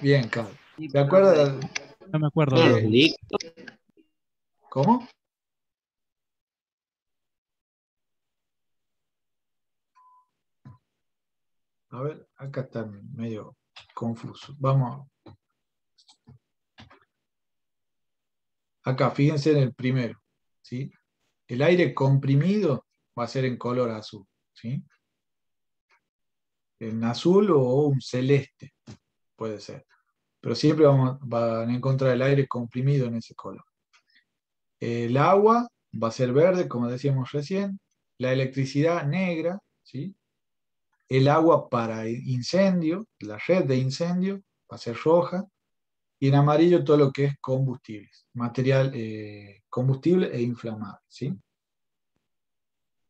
Bien, Carlos. Sí, ¿Se profe. acuerda? No me acuerdo. Todos Sí. listos. ¿Cómo? A ver, acá está medio confuso. Vamos. Acá, fíjense en el primero, ¿sí? El aire comprimido va a ser en color azul, ¿sí? En azul o un celeste, puede ser. Pero siempre van a encontrar el aire comprimido en ese color. El agua va a ser verde, como decíamos recién. La electricidad negra, ¿sí? El agua para incendio, la red de incendio, va a ser roja. Y en amarillo todo lo que es combustibles, material combustible e inflamable, ¿sí?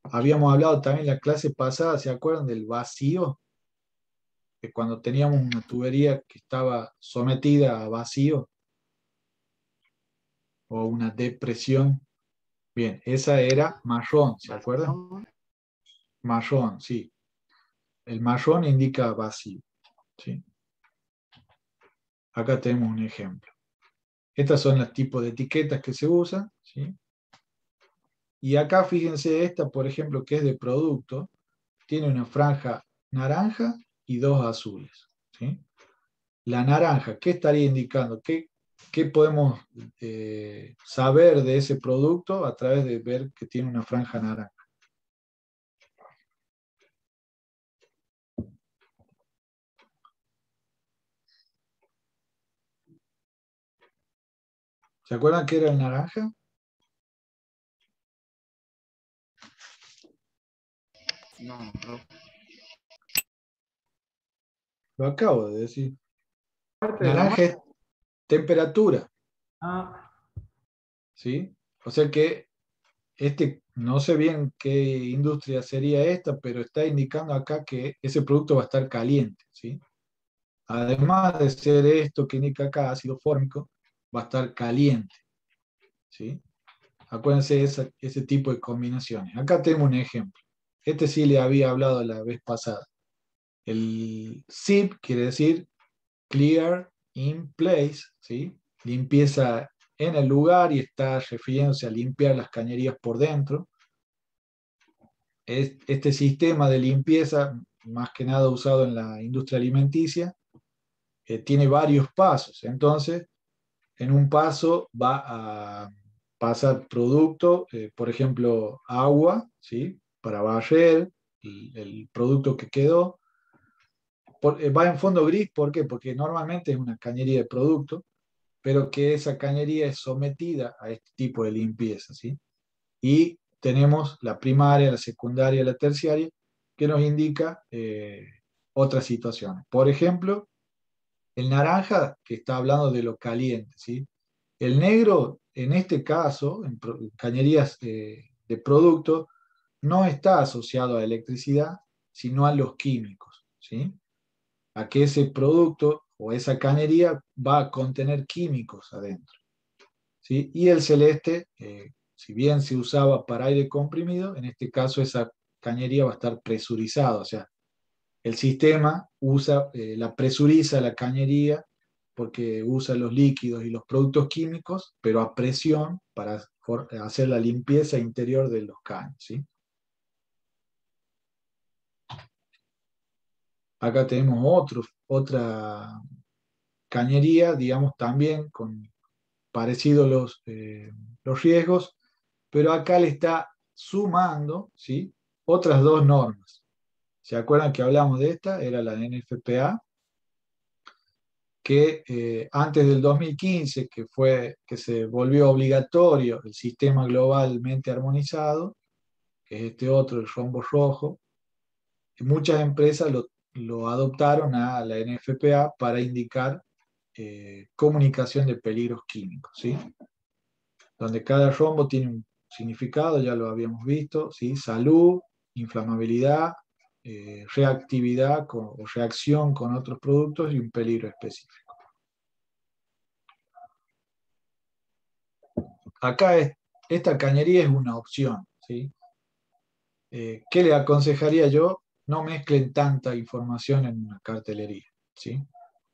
Habíamos hablado también en la clase pasada, ¿se acuerdan del vacío? Que cuando teníamos una tubería que estaba sometida a vacío o una depresión. Bien, esa era marrón, ¿se acuerdan? Marrón, sí. El marrón indica vacío, ¿sí? Acá tenemos un ejemplo. Estas son los tipos de etiquetas que se usan, ¿sí? Y acá fíjense esta, por ejemplo, que es de producto, tiene una franja naranja y dos azules, ¿sí? La naranja, ¿qué estaría indicando? ¿Qué podemos saber de ese producto a través de ver que tiene una franja naranja? ¿Se acuerdan qué era el naranja? No, profe. Lo acabo de decir. Parte de la Naranja es temperatura, Ah, ¿sí? O sea que no sé bien qué industria sería esta, pero está indicando acá que ese producto va a estar caliente, ¿sí? Además de ser esto que indica acá, ácido fórmico, va a estar caliente, ¿sí? Acuérdense de ese tipo de combinaciones. Acá tengo un ejemplo. Este sí le había hablado la vez pasada. El SIP quiere decir Clear in Place, ¿sí? Limpieza en el lugar y está refiriéndose a limpiar las cañerías por dentro. Este sistema de limpieza, más que nada usado en la industria alimenticia, tiene varios pasos. Entonces, en un paso va a pasar producto, por ejemplo, agua, ¿sí? Para barrer el producto que quedó. Va en fondo gris, ¿por qué? Porque normalmente es una cañería de producto, pero que esa cañería es sometida a este tipo de limpieza, ¿sí? Y tenemos la primaria, la secundaria, la terciaria, que nos indica otras situaciones. Por ejemplo, el naranja, que está hablando de lo caliente, ¿sí? El negro, en este caso, en cañerías de producto, no está asociado a electricidad, sino a los químicos, ¿sí? A que ese producto o esa cañería va a contener químicos adentro, ¿sí? Y el celeste, si bien se usaba para aire comprimido, en este caso esa cañería va a estar presurizada, o sea, el sistema la presuriza la cañería porque usa los líquidos y los productos químicos, pero a presión para hacer la limpieza interior de los caños, ¿sí? Acá tenemos otra cañería, digamos, también con parecidos los riesgos, pero acá le está sumando, ¿sí? Otras dos normas. ¿Se acuerdan que hablamos de esta? Era la NFPA, que antes del 2015, que se volvió obligatorio el sistema globalmente armonizado, que es este otro, el rombo rojo, muchas empresas lo adoptaron a la NFPA para indicar comunicación de peligros químicos, ¿sí? Donde cada rombo tiene un significado, ya lo habíamos visto, ¿sí? Salud, inflamabilidad, reactividad o reacción con otros productos y un peligro específico. Acá esta cañería es una opción, ¿sí? ¿Qué le aconsejaría yo? No mezclen tanta información en una cartelería, ¿sí?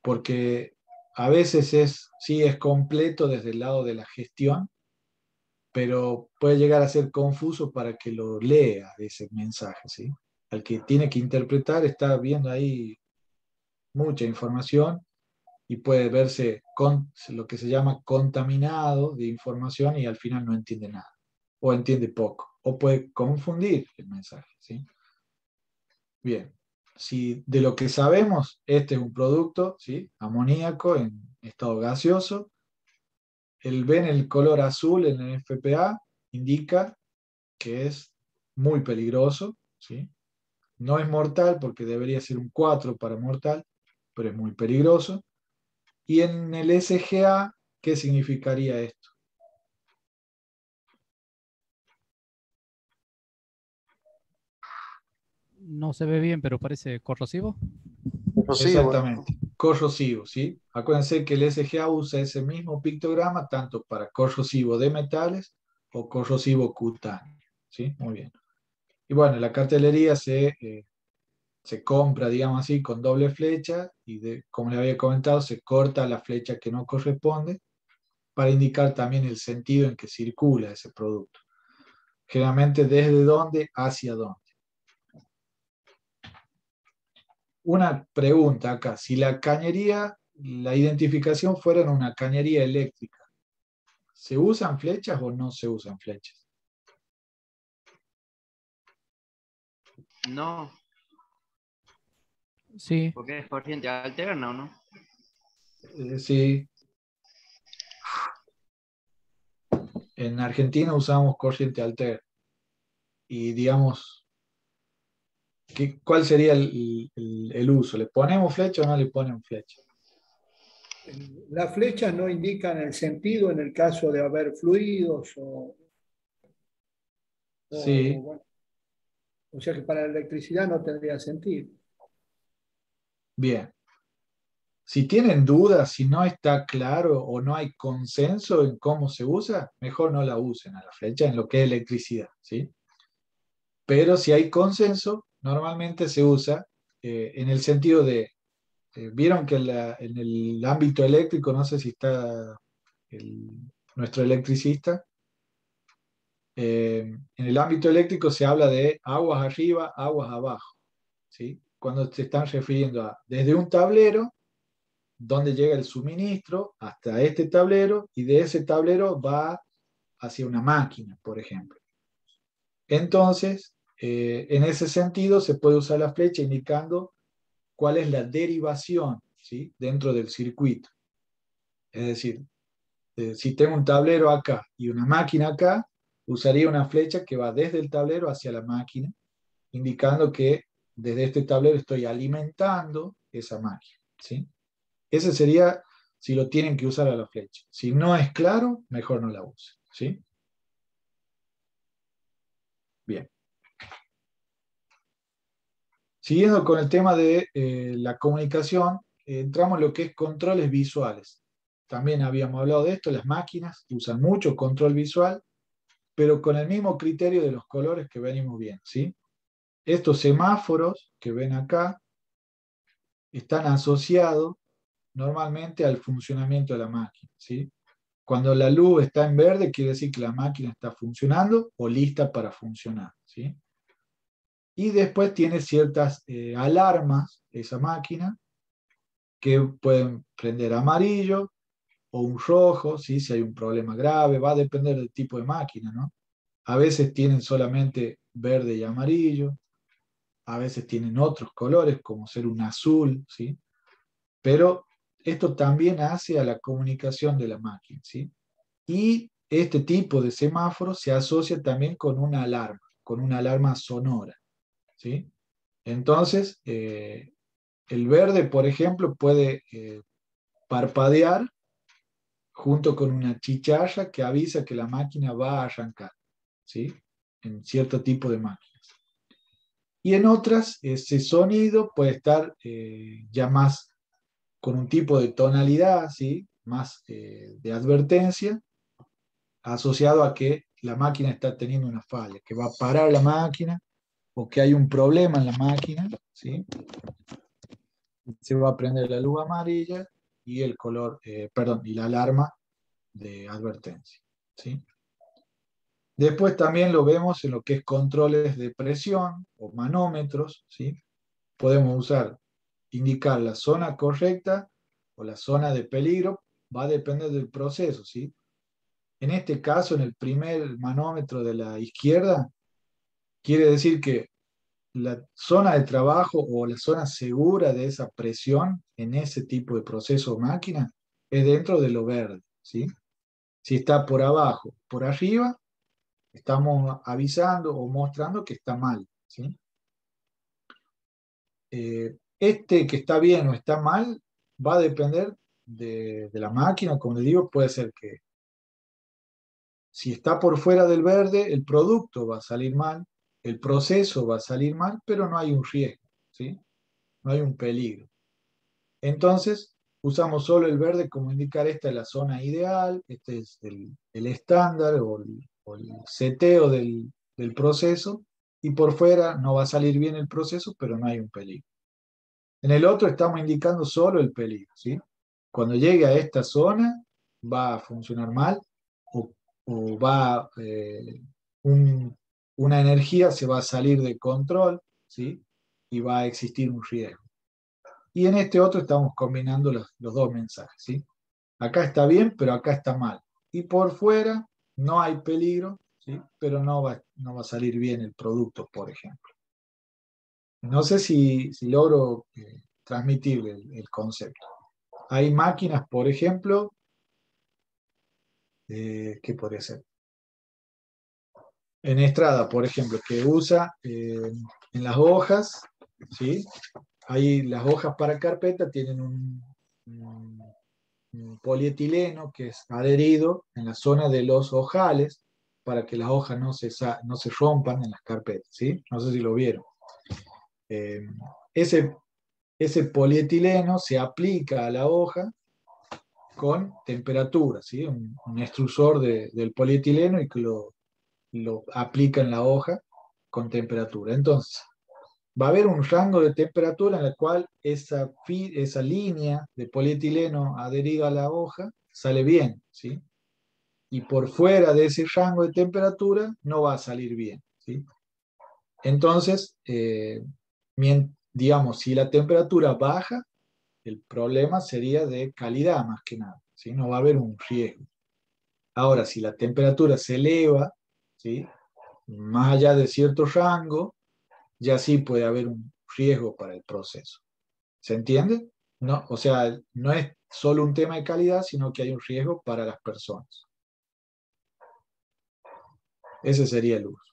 Porque a veces sí es completo desde el lado de la gestión, pero puede llegar a ser confuso para que lo lea ese mensaje, ¿sí? Al que tiene que interpretar está viendo ahí mucha información y puede verse con lo que se llama contaminado de información y al final no entiende nada, o entiende poco, o puede confundir el mensaje, ¿sí? Bien, si de lo que sabemos, este es un producto, ¿sí? Amoníaco en estado gaseoso, ven el color azul en el FPA, indica que es muy peligroso, ¿sí? No es mortal porque debería ser un 4 para mortal, pero es muy peligroso. Y en el SGA, ¿qué significaría esto? No se ve bien, pero parece corrosivo. Corrosivo, ¿no? Exactamente, corrosivo, ¿sí? Acuérdense que el SGA usa ese mismo pictograma tanto para corrosivo de metales o corrosivo cutáneo, ¿sí? Muy bien. Y bueno, la cartelería se compra, digamos así, con doble flecha y, como le había comentado, se corta la flecha que no corresponde para indicar también el sentido en que circula ese producto. Generalmente desde dónde hacia dónde. Una pregunta acá, si la cañería, la identificación fuera en una cañería eléctrica, ¿se usan flechas o no se usan flechas? No, Sí, porque es corriente alterna, ¿o no? Sí, en Argentina usamos corriente alterna y digamos, ¿cuál sería el uso? ¿Le ponemos flecha o no le ponemos flecha? Las flechas no indican el sentido en el caso de haber fluidos Sí, bueno, o sea que para la electricidad no tendría sentido. bien. Si tienen dudas, si no está claro o no hay consenso en cómo se usa, mejor no la usen a la flecha en lo que es electricidad, ¿sí? Pero si hay consenso, normalmente se usa en el sentido de, vieron que en el ámbito eléctrico, no sé si está nuestro electricista, en el ámbito eléctrico se habla de aguas arriba, aguas abajo, ¿sí? Cuando se están refiriendo a desde un tablero donde llega el suministro hasta este tablero y de ese tablero va hacia una máquina, por ejemplo. Entonces, en ese sentido se puede usar la flecha indicando cuál es la derivación, ¿sí?, dentro del circuito. Es decir, si tengo un tablero acá y una máquina acá, usaría una flecha que va desde el tablero hacia la máquina, indicando que desde este tablero estoy alimentando esa máquina, ¿sí? Ese sería si lo tienen que usar a la flecha. Si no es claro, mejor no la usen, ¿sí? Bien. Siguiendo con el tema de la comunicación, entramos en lo que es controles visuales. También habíamos hablado de esto, las máquinas usan mucho control visual, pero con el mismo criterio de los colores que venimos viendo, ¿sí? Estos semáforos que ven acá están asociados normalmente al funcionamiento de la máquina, ¿sí? Cuando la luz está en verde, quiere decir que la máquina está funcionando o lista para funcionar, ¿sí? Y después tiene ciertas alarmas, esa máquina, que pueden prender amarillo o un rojo, ¿sí?, si hay un problema grave, va a depender del tipo de máquina, ¿no? A veces tienen solamente verde y amarillo, a veces tienen otros colores, como ser un azul, ¿sí? Pero esto también hace a la comunicación de la máquina, ¿sí? Y este tipo de semáforo se asocia también con una alarma sonora, ¿sí? Entonces, el verde, por ejemplo, puede parpadear junto con una chicharra que avisa que la máquina va a arrancar, ¿sí?, en cierto tipo de máquinas. Y en otras, ese sonido puede estar ya más con un tipo de tonalidad, ¿sí?, más de advertencia, asociado a que la máquina está teniendo una falla, que va a parar la máquina o que hay un problema en la máquina, ¿sí? Se va a prender la luz amarilla y el color, perdón, y la alarma de advertencia, ¿sí? Después también lo vemos en lo que es controles de presión o manómetros, ¿sí? Podemos usar, indicar la zona correcta o la zona de peligro, va a depender del proceso, ¿sí? En este caso, en el primer manómetro de la izquierda, quiere decir que la zona de trabajo o la zona segura de esa presión en ese tipo de proceso o máquina es dentro de lo verde, ¿sí? Si está por abajo, por arriba, estamos avisando o mostrando que está mal, ¿sí? Este que está bien o está mal va a depender de la máquina, como les digo, puede ser que si está por fuera del verde, el producto va a salir mal, el proceso va a salir mal, pero no hay un riesgo, ¿sí? No hay un peligro. Entonces, usamos solo el verde como indicar esta es la zona ideal, este es el estándar o el seteo del proceso, y por fuera no va a salir bien el proceso, pero no hay un peligro. En el otro estamos indicando solo el peligro, ¿sí? Cuando llegue a esta zona va a funcionar mal o va una energía se va a salir de control, ¿sí? Y va a existir un riesgo. Y en este otro estamos combinando los dos mensajes, ¿sí? Acá está bien, pero acá está mal. Y por fuera no hay peligro, ¿sí? Pero no va a salir bien el producto, por ejemplo. No sé si logro transmitir el concepto. Hay máquinas, por ejemplo, ¿qué podría ser? En Estrada, por ejemplo, que usa en las hojas, ¿sí? Ahí las hojas para carpeta tienen polietileno que es adherido en la zona de los ojales para que las hojas no se rompan en las carpetas, ¿sí? No sé si lo vieron. Eh, ese, ese polietileno se aplica a la hoja con temperatura, ¿sí? Un extrusor del polietileno y que lo aplica en la hoja con temperatura. Entonces, va a haber un rango de temperatura en el cual esa línea de polietileno adherida a la hoja sale bien, ¿sí? Y por fuera de ese rango de temperatura no va a salir bien, ¿sí? Entonces, digamos, si la temperatura baja, el problema sería de calidad más que nada, ¿sí? No va a haber un riesgo. Ahora, si la temperatura se eleva, ¿sí? Más allá de cierto rango, ya sí puede haber un riesgo para el proceso. ¿Se entiende? No, o sea, no es solo un tema de calidad, sino que hay un riesgo para las personas. Ese sería el uso.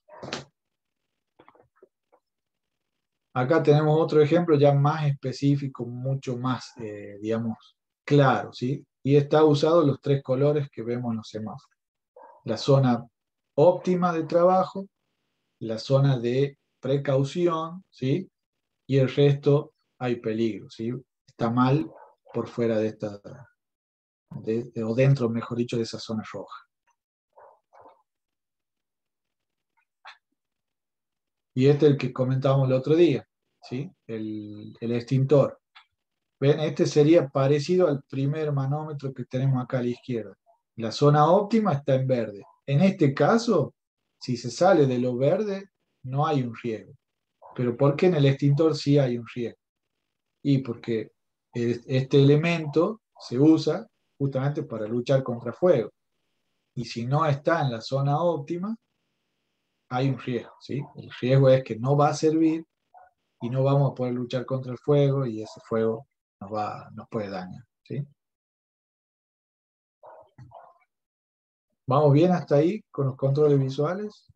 Acá tenemos otro ejemplo ya más específico, mucho más, digamos, claro, ¿sí? Y está usado los 3 colores que vemos en los semáforos. La zona óptima de trabajo, la zona de precaución, ¿sí? Y el resto hay peligro, ¿sí? Está mal por fuera de esta, o dentro, mejor dicho, de esa zona roja. Y este es el que comentábamos el otro día, ¿sí? El extintor. ¿Ven? Este sería parecido al primer manómetro que tenemos acá a la izquierda. La zona óptima está en verde. En este caso, si se sale de lo verde, no hay un riesgo. Pero ¿por qué en el extintor sí hay un riesgo? Y porque este elemento se usa justamente para luchar contra fuego. Y si no está en la zona óptima, hay un riesgo, ¿sí? El riesgo es que no va a servir y no vamos a poder luchar contra el fuego y ese fuego nos puede dañar, ¿sí? ¿Vamos bien hasta ahí con los controles visuales?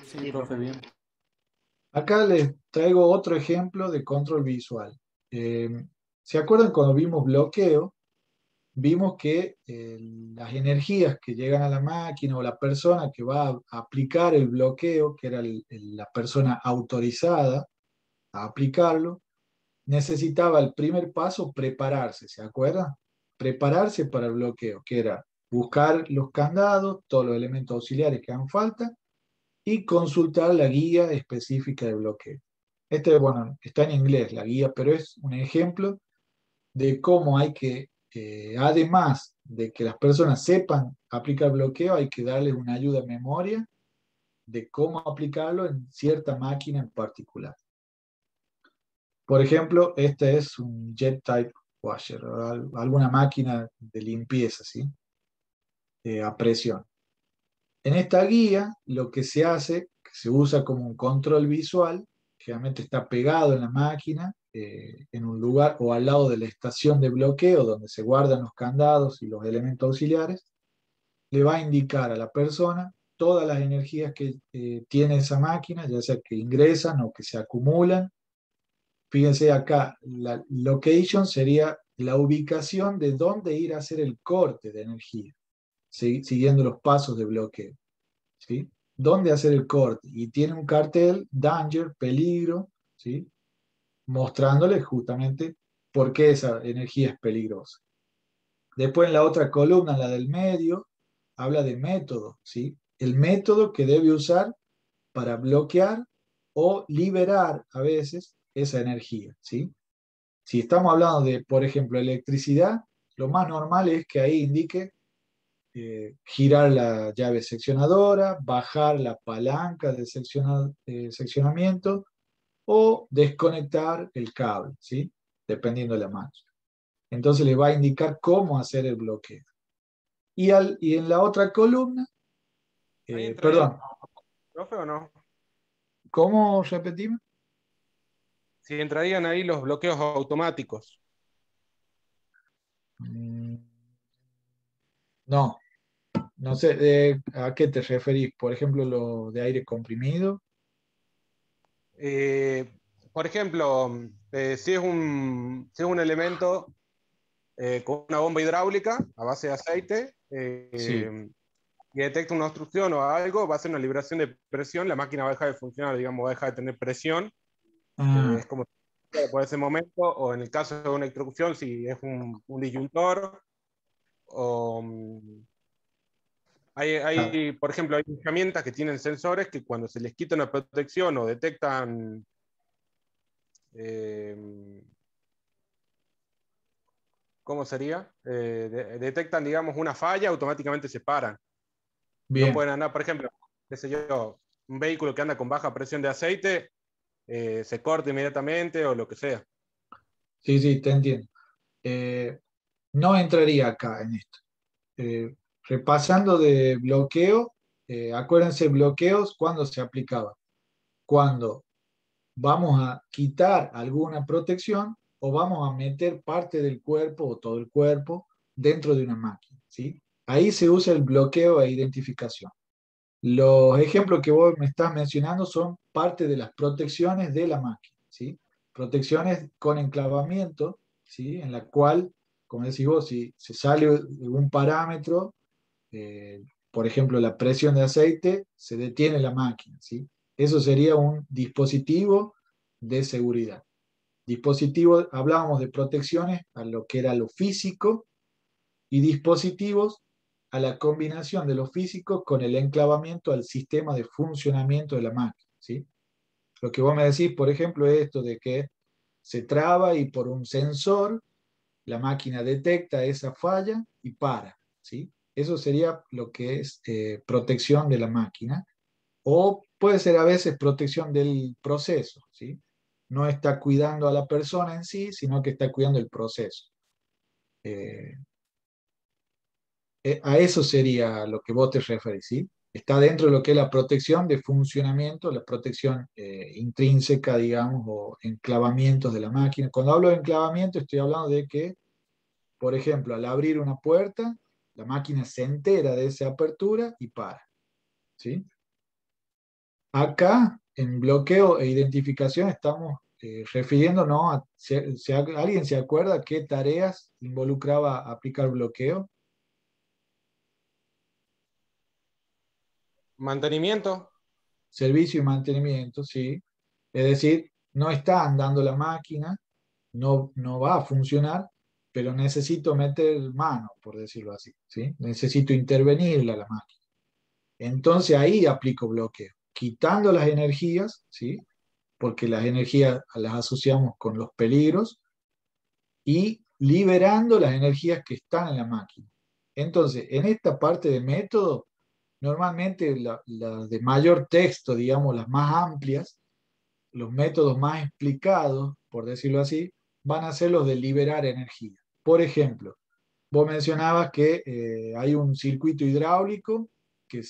Sí, profe, bien. Acá les traigo otro ejemplo de control visual. ¿Se acuerdan cuando vimos bloqueo? Vimos que las energías que llegan a la máquina o la persona que va a aplicar el bloqueo, que era la persona autorizada a aplicarlo, necesitaba el primer paso prepararse, ¿se acuerdan? Prepararse para el bloqueo, que era buscar los candados, todos los elementos auxiliares que hagan falta y consultar la guía específica de bloqueo. Bueno, está en inglés la guía, pero es un ejemplo de cómo hay que, además de que las personas sepan aplicar bloqueo, hay que darles una ayuda en memoria de cómo aplicarlo en cierta máquina en particular. Por ejemplo, este es un Jet Type Washer, alguna máquina de limpieza, ¿sí? A presión. En esta guía, lo que se hace, que se usa como un control visual, generalmente está pegado en la máquina, en un lugar o al lado de la estación de bloqueo, donde se guardan los candados y los elementos auxiliares, le va a indicar a la persona todas las energías que tiene esa máquina, ya sea que ingresan o que se acumulan. Fíjense acá, la location sería la ubicación de dónde ir a hacer el corte de energía, siguiendo los pasos de bloqueo, ¿sí? Dónde hacer el corte. Y tiene un cartel, danger, peligro, ¿sí? Mostrándole justamente por qué esa energía es peligrosa. Después en la otra columna, la del medio, habla de método, ¿sí? El método que debe usar para bloquear o liberar a veces esa energía, ¿sí? Si estamos hablando de, por ejemplo, electricidad, lo más normal es que ahí indique girar la llave seccionadora, bajar la palanca de seccionamiento o desconectar el cable, ¿sí? Dependiendo de la máquina. Entonces le va a indicar cómo hacer el bloqueo. Y en la otra columna, perdón, ¿Profe o no? ¿cómo repetimos? Si entrarían ahí los bloqueos automáticos. No, no sé, ¿a qué te referís? Por ejemplo, lo de aire comprimido. Por ejemplo, si es un elemento con una bomba hidráulica a base de aceite, Sí. y detecta una obstrucción o algo, va a hacer una liberación de presión, la máquina va a dejar de funcionar, digamos, va a dejar de tener presión. Es como por ese momento, o en el caso de una electrocución, si es un disyuntor, o por ejemplo, hay herramientas que tienen sensores que cuando se les quita una protección o detectan ¿cómo sería? Detectan, digamos, una falla, automáticamente se paran. No Bien. pueden andar, por ejemplo, qué sé yo, un vehículo que anda con baja presión de aceite, se corta inmediatamente o lo que sea. Sí, sí, te entiendo. No entraría acá en esto. Repasando de bloqueo, acuérdense, bloqueos, ¿cuándo se aplicaba? Cuando vamos a quitar alguna protección o vamos a meter parte del cuerpo o todo el cuerpo dentro de una máquina, ¿sí? Ahí se usa el bloqueo e identificación. Los ejemplos que vos me estás mencionando son parte de las protecciones de la máquina, ¿sí? Protecciones con enclavamiento, ¿sí? En la cual, como decís vos, si se sale un parámetro, por ejemplo, la presión de aceite, se detiene la máquina, ¿sí? Eso sería un dispositivo de seguridad. Dispositivos, hablábamos de protecciones a lo que era lo físico y dispositivos a la combinación de lo físico con el enclavamiento al sistema de funcionamiento de la máquina, ¿sí? Lo que vos me decís, por ejemplo, es esto de que se traba y por un sensor la máquina detecta esa falla y para, ¿sí? Eso sería lo que es protección de la máquina, o puede ser a veces protección del proceso, ¿sí? No está cuidando a la persona en sí, sino que está cuidando el proceso. Eh, a eso sería lo que vos te referís, ¿sí? Está dentro de lo que es la protección de funcionamiento, la protección intrínseca, digamos, o enclavamientos de la máquina. Cuando hablo de enclavamiento, estoy hablando de que, por ejemplo, al abrir una puerta, la máquina se entera de esa apertura y para, ¿sí? Acá, en bloqueo e identificación, estamos refiriéndonos a, ¿alguien se acuerda qué tareas involucraba aplicar bloqueo? Mantenimiento. Servicio y mantenimiento, sí. Es decir, no está andando la máquina, no va a funcionar, pero necesito meter mano, por decirlo así, ¿sí? Necesito intervenirle a la máquina. Entonces ahí aplico bloqueo, quitando las energías, ¿sí? Porque las energías las asociamos con los peligros, y liberando las energías que están en la máquina. Entonces, en esta parte de método, normalmente las de mayor texto, digamos, las más amplias, los métodos más explicados, por decirlo así, van a ser los de liberar energía. Por ejemplo, vos mencionabas que hay un circuito hidráulico que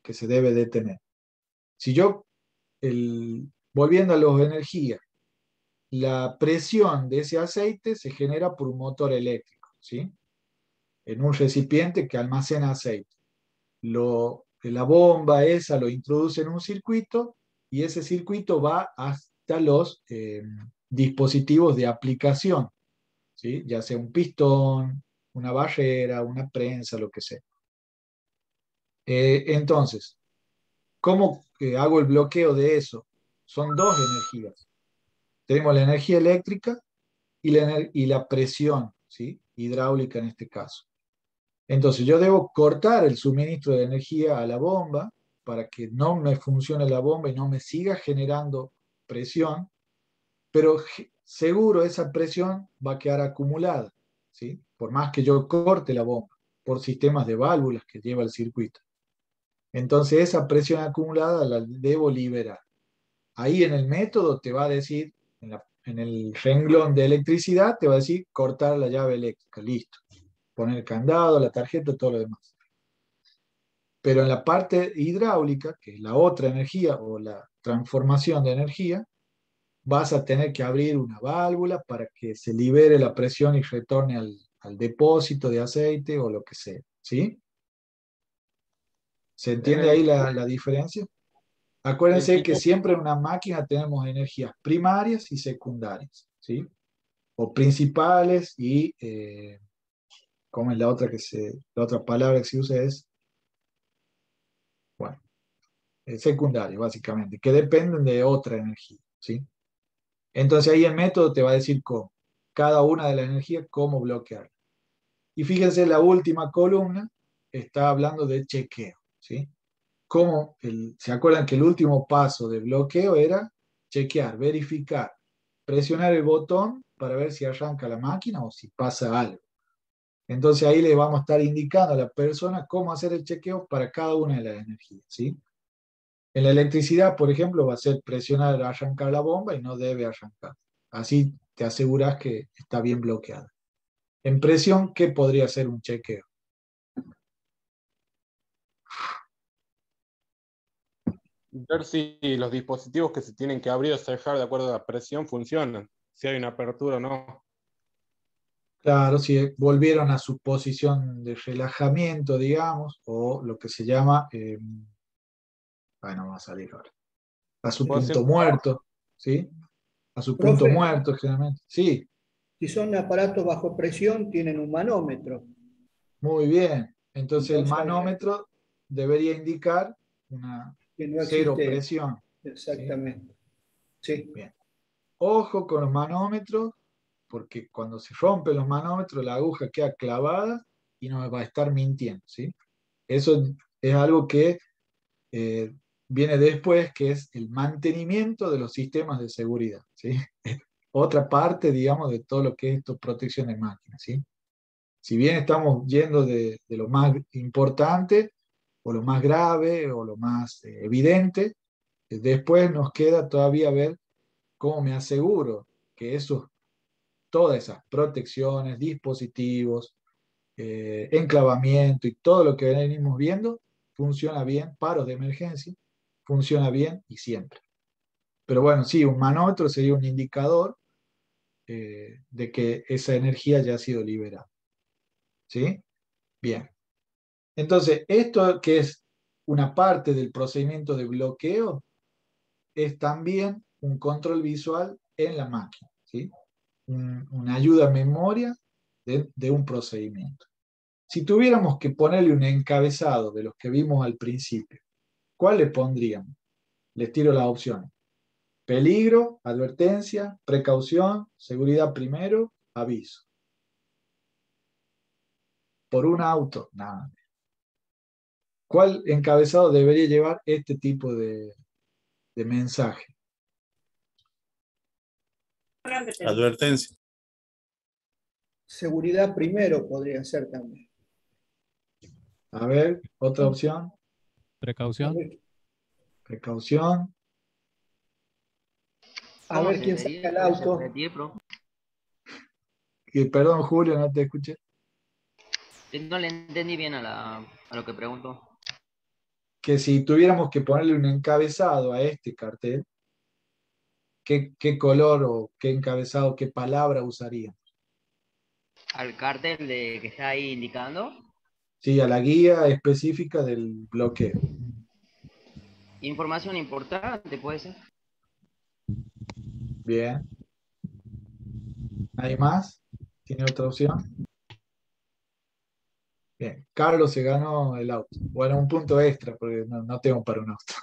que se debe detener. Si yo, volviendo a las energías, la presión de ese aceite se genera por un motor eléctrico, ¿sí? En un recipiente que almacena aceite. La bomba esa lo introduce en un circuito y ese circuito va hasta los dispositivos de aplicación, ¿sí? Ya sea un pistón, una barrera, una prensa, lo que sea. Entonces, ¿cómo hago el bloqueo de eso? Son dos energías. Tenemos la energía eléctrica y la presión, ¿sí? Hidráulica en este caso. Entonces yo debo cortar el suministro de energía a la bomba para que no me funcione la bomba y no me siga generando presión, pero seguro esa presión va a quedar acumulada, ¿sí? Por más que yo corte la bomba, por sistemas de válvulas que lleva el circuito. Entonces esa presión acumulada la debo liberar. Ahí en el método te va a decir, en el renglón de electricidad, te va a decir cortar la llave eléctrica, listo. Poner el candado, la tarjeta, todo lo demás. Pero en la parte hidráulica, que es la otra energía o la transformación de energía, vas a tener que abrir una válvula para que se libere la presión y retorne al depósito de aceite o lo que sea, ¿sí? ¿Se En entiende el, ahí la diferencia? el Acuérdense que quilombo, siempre en una máquina tenemos energías primarias y secundarias, ¿sí? o principales y, ¿cómo es la otra la otra palabra que se usa es, bueno, secundarios, básicamente, que dependen de otra energía, ¿sí? Entonces ahí el método te va a decir cómo, cada una de las energías, cómo bloquearla. Y fíjense, la última columna está hablando de chequeo, ¿sí? ¿Se acuerdan que el último paso de bloqueo era chequear, verificar, presionar el botón para ver si arranca la máquina o si pasa algo? Entonces ahí le vamos a estar indicando a la persona cómo hacer el chequeo para cada una de las energías, ¿sí? En la electricidad, por ejemplo, va a ser presionar, arrancar la bomba y no debe arrancar. Así te aseguras que está bien bloqueada. En presión, ¿qué podría ser un chequeo? Ver si los dispositivos que se tienen que abrir o cerrar de acuerdo a la presión funcionan, si hay una apertura o no. Claro, si volvieron a su posición de relajamiento, digamos, o lo que se llama, bueno, va a salir ahora, a su punto muerto, ¿sí? A su punto Profe, muerto, generalmente. Sí, si son aparatos bajo presión, tienen un manómetro. muy bien. Entonces el Entonces, manómetro debería indicar una que no cero existe. presión. Exactamente. Sí. Bien. Ojo con los manómetros, porque cuando se rompen los manómetros, la aguja queda clavada y nos va a estar mintiendo, ¿sí? Eso es algo que eh, viene después, que es el mantenimiento de los sistemas de seguridad, ¿sí? Otra parte, digamos, de todo lo que es esto, protección de máquinas, ¿sí? Si bien estamos yendo de lo más importante, o lo más grave, o lo más evidente, después nos queda todavía ver cómo me aseguro que todas esas protecciones, dispositivos, enclavamiento y todo lo que venimos viendo funciona bien, paros de emergencia, funciona bien y siempre. Pero bueno, sí, un manómetro sería un indicador de que esa energía ya ha sido liberada. ¿Sí? Bien. Entonces, esto que es una parte del procedimiento de bloqueo, es también un control visual en la máquina, ¿sí? Una ayuda a memoria de un procedimiento. Si tuviéramos que ponerle un encabezado de los que vimos al principio, ¿cuál le pondríamos? Les tiro las opciones. Peligro, advertencia, precaución, seguridad primero, aviso. Por un auto, nada. ¿Cuál encabezado debería llevar este tipo de mensaje? Advertencia. Seguridad primero podría ser también. A ver, otra opción. Precaución. Precaución. A ver quién saca el auto. Perdón, Julio, no te escuché. No le entendí bien a lo que preguntó. Que si tuviéramos que ponerle un encabezado a este cartel, ¿qué color o qué encabezado, qué palabra usaríamos? ¿Al cartel que está ahí indicando? Sí, a la guía específica del bloqueo. Información importante, puede ser. Bien. ¿Hay más? ¿Tiene otra opción? Bien. Carlos se ganó el auto. Bueno, un punto extra porque no tengo para un auto.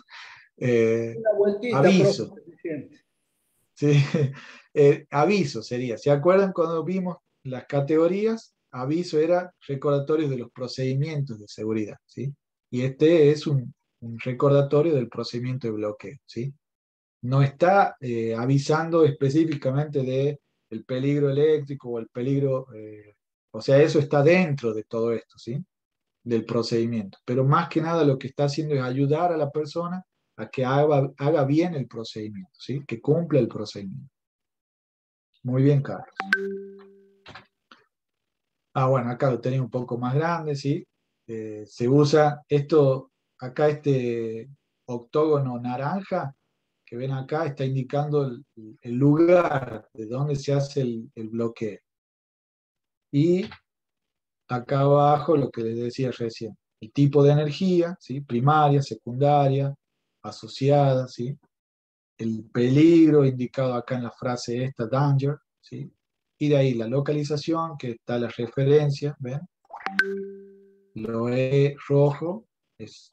Una vueltita, aviso. profe. Sí. Aviso sería. ¿Se acuerdan cuando vimos las categorías? Aviso era recordatorios de los procedimientos de seguridad, ¿sí? Y este es un recordatorio del procedimiento de bloqueo, ¿sí? No está avisando específicamente del peligro eléctrico o el peligro, o sea, eso está dentro de todo esto, ¿sí? Del procedimiento. Pero más que nada lo que está haciendo es ayudar a la persona a que haga bien el procedimiento, ¿sí? Que cumpla el procedimiento. Muy bien, Carlos. Bueno, acá lo tenía un poco más grande, ¿sí? Se usa esto, acá este octógono naranja que ven acá está indicando el lugar de donde se hace el bloqueo. Y acá abajo lo que les decía recién, el tipo de energía, ¿sí? Primaria, secundaria, asociada, ¿sí? El peligro indicado acá en la frase esta, danger, ¿sí? Y de ahí la localización, que está la referencia, ¿ven? Lo E rojo es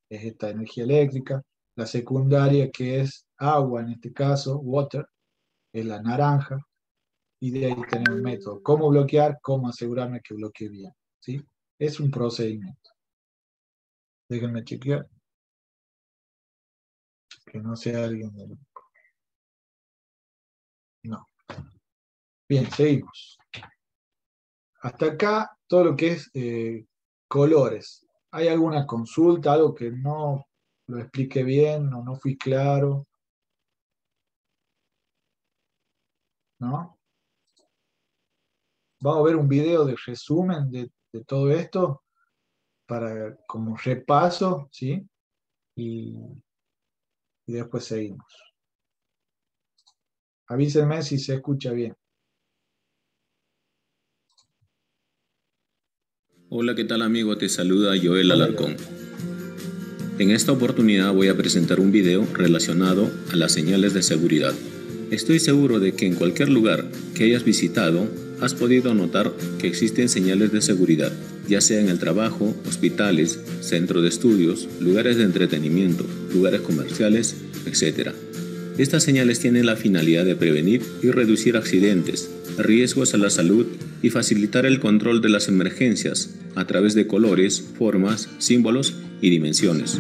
esta energía eléctrica. La secundaria, que es agua, en este caso, water, es la naranja. Y de ahí tenemos el método. Cómo bloquear, cómo asegurarme que bloquee bien, ¿sí? Es un procedimiento. Déjenme chequear. Que no sea alguien de... No. Bien, seguimos. Hasta acá todo lo que es colores. ¿Hay alguna consulta, algo que no lo expliqué bien o no fui claro? ¿No? Vamos a ver un video de resumen de todo esto para como repaso, ¿sí? Y después seguimos. Avísenme si se escucha bien. Hola, ¿qué tal amigo? Te saluda Joel Alarcón. En esta oportunidad voy a presentar un video relacionado a las señales de seguridad. Estoy seguro de que en cualquier lugar que hayas visitado has podido notar que existen señales de seguridad, ya sea en el trabajo, hospitales, centros de estudios, lugares de entretenimiento, lugares comerciales, etc. Estas señales tienen la finalidad de prevenir y reducir accidentes, riesgos a la salud y facilitar el control de las emergencias a través de colores, formas, símbolos y dimensiones.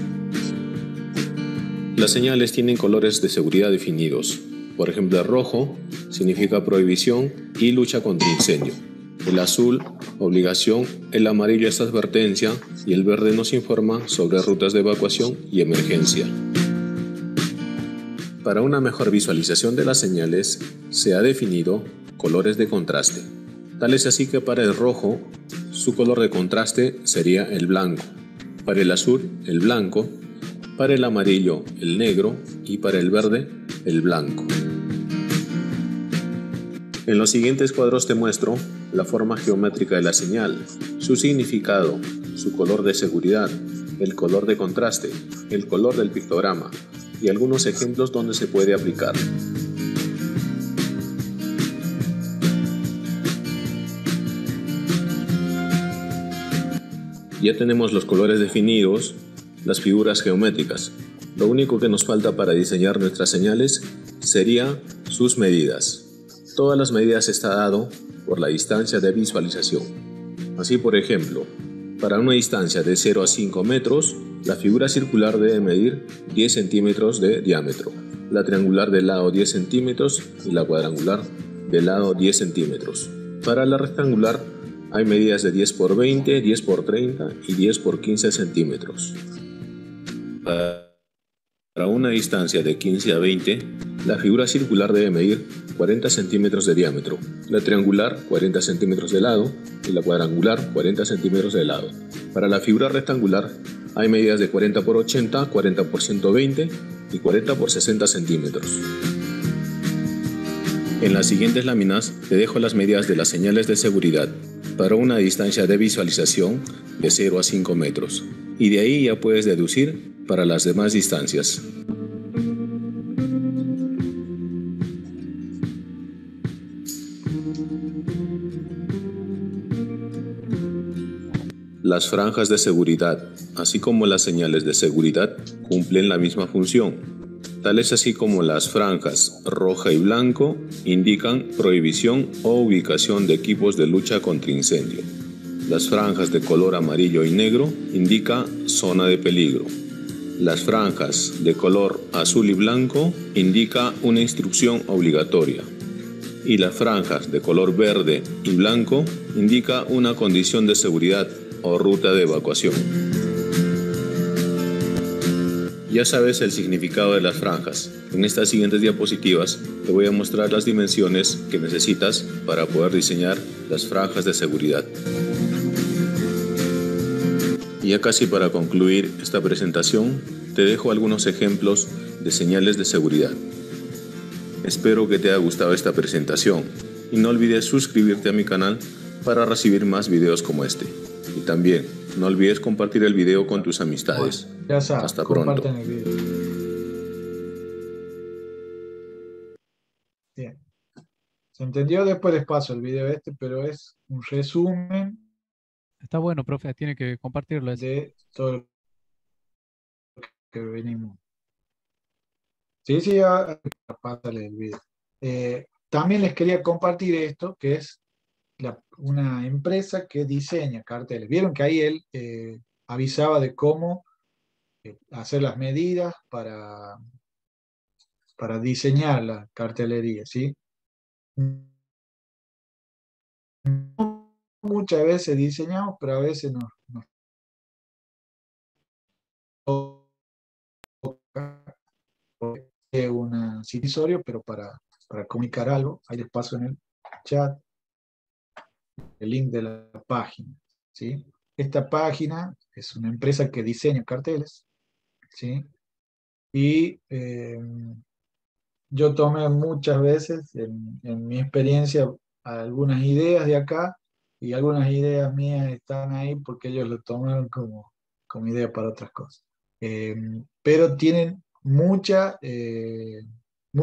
Las señales tienen colores de seguridad definidos. Por ejemplo, el rojo significa prohibición y lucha contra incendio. El azul, obligación, el amarillo es advertencia y el verde nos informa sobre rutas de evacuación y emergencia. Para una mejor visualización de las señales, se ha definido colores de contraste. Tal es así que para el rojo, su color de contraste sería el blanco. Para el azul, el blanco. Para el amarillo, el negro. Y para el verde, el blanco. En los siguientes cuadros te muestro la forma geométrica de la señal, su significado, su color de seguridad, el color de contraste, el color del pictograma y algunos ejemplos donde se puede aplicar. Ya tenemos los colores definidos, las figuras geométricas. Lo único que nos falta para diseñar nuestras señales sería sus medidas. Todas las medidas está dado por la distancia de visualización. Así, por ejemplo, para una distancia de 0 a 5 metros, la figura circular debe medir 10 centímetros de diámetro, la triangular de lado 10 centímetros y la cuadrangular de lado 10 centímetros. Para la rectangular hay medidas de 10 por 20, 10 por 30 y 10 por 15 centímetros. Para una distancia de 15 a 20, la figura circular debe medir 40 centímetros de diámetro, la triangular 40 centímetros de lado y la cuadrangular 40 centímetros de lado. Para la figura rectangular hay medidas de 40 por 80, 40 por 120 y 40 por 60 centímetros. En las siguientes láminas te dejo las medidas de las señales de seguridad para una distancia de visualización de 0 a 5 metros y de ahí ya puedes deducir para las demás distancias. Las franjas de seguridad, así como las señales de seguridad, cumplen la misma función. Tales así como las franjas roja y blanco indican prohibición o ubicación de equipos de lucha contra incendio. Las franjas de color amarillo y negro indican zona de peligro. Las franjas de color azul y blanco indican una instrucción obligatoria. Y las franjas de color verde y blanco indican una condición de seguridad o ruta de evacuación. Ya sabes el significado de las franjas. En estas siguientes diapositivas te voy a mostrar las dimensiones que necesitas para poder diseñar las franjas de seguridad. Y ya casi para concluir esta presentación, te dejo algunos ejemplos de señales de seguridad. Espero que te haya gustado esta presentación y no olvides suscribirte a mi canal para recibir más videos como este. Y también no olvides compartir el video con tus amistades. Ya sabes, hasta pronto. compartan el video. Bien. ¿Se entendió? Después les paso el video este, pero es un resumen Está bueno, profe, tiene que compartirlo eso. de todo lo que venimos. Sí, sí, pásale el video. También les quería compartir esto, que es una empresa que diseña carteles. Vieron que ahí él avisaba de cómo hacer las medidas para diseñar la cartelería, ¿sí? Muchas veces diseñamos, pero a veces nos toca un incisorio, pero para comunicar algo. Ahí les paso en el chat el link de la página, ¿sí? Esta página es una empresa que diseña carteles, ¿sí? Y yo tomé muchas veces en mi experiencia algunas ideas de acá y algunas ideas mías están ahí porque ellos lo tomaron como idea para otras cosas. Pero tienen mucha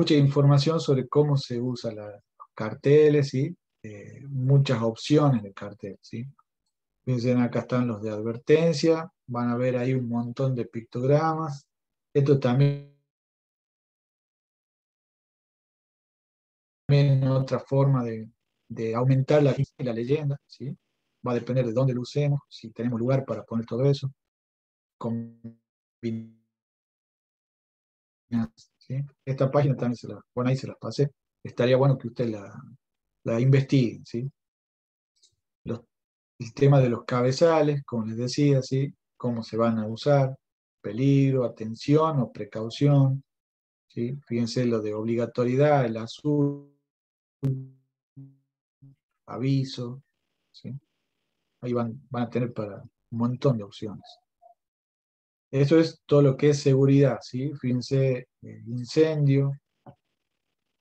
información sobre cómo se usan los carteles, ¿sí? Muchas opciones de carteles, ¿sí? Fíjense, acá están los de advertencia, van a ver ahí un montón de pictogramas. Esto también es otra forma de aumentar la leyenda, ¿sí? Va a depender de dónde lo usemos, si tenemos lugar para poner todo eso. ¿Sí? Esta página también bueno, ahí se las pasé. Estaría bueno que usted la investigue, ¿sí? El tema de los cabezales, como les decía, ¿sí? Cómo se van a usar, peligro, atención o precaución, ¿sí? Fíjense lo de obligatoriedad, el azul, aviso, ¿sí? Ahí van a tener para un montón de opciones. Eso es todo lo que es seguridad, ¿sí? Fíjense, incendio,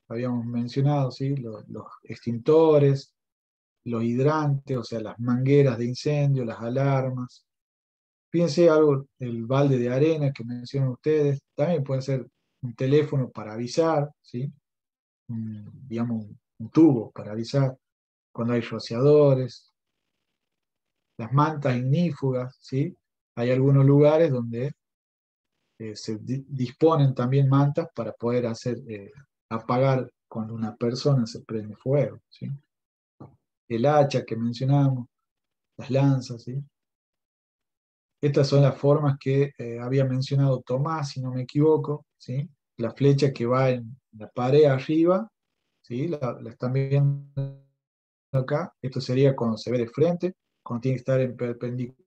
habíamos mencionado, ¿sí? Los extintores, los hidrantes, o sea, las mangueras de incendio, las alarmas. Fíjense algo, el balde de arena que mencionan ustedes, también puede ser un teléfono para avisar, ¿sí? Digamos, un tubo para avisar cuando hay rociadores, las mantas ignífugas, ¿sí? Hay algunos lugares donde se disponen también mantas para poder hacer apagar cuando una persona se prende fuego, ¿sí? El hacha que mencionamos, las lanzas, ¿sí? Estas son las formas que había mencionado Tomás, si no me equivoco, ¿sí? La flecha que va en la pared arriba, ¿sí? La están viendo acá. Esto sería cuando se ve de frente, cuando tiene que estar en perpendicular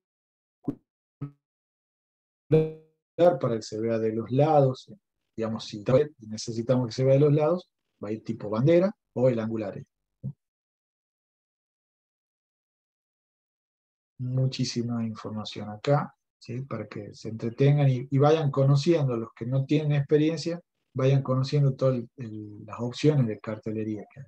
para que se vea de los lados. Digamos, si necesitamos que se vea de los lados, va a ir tipo bandera o el angular. Muchísima información acá, ¿sí? Para que se entretengan y vayan conociendo, los que no tienen experiencia, vayan conociendo todas las opciones de cartelería que hay.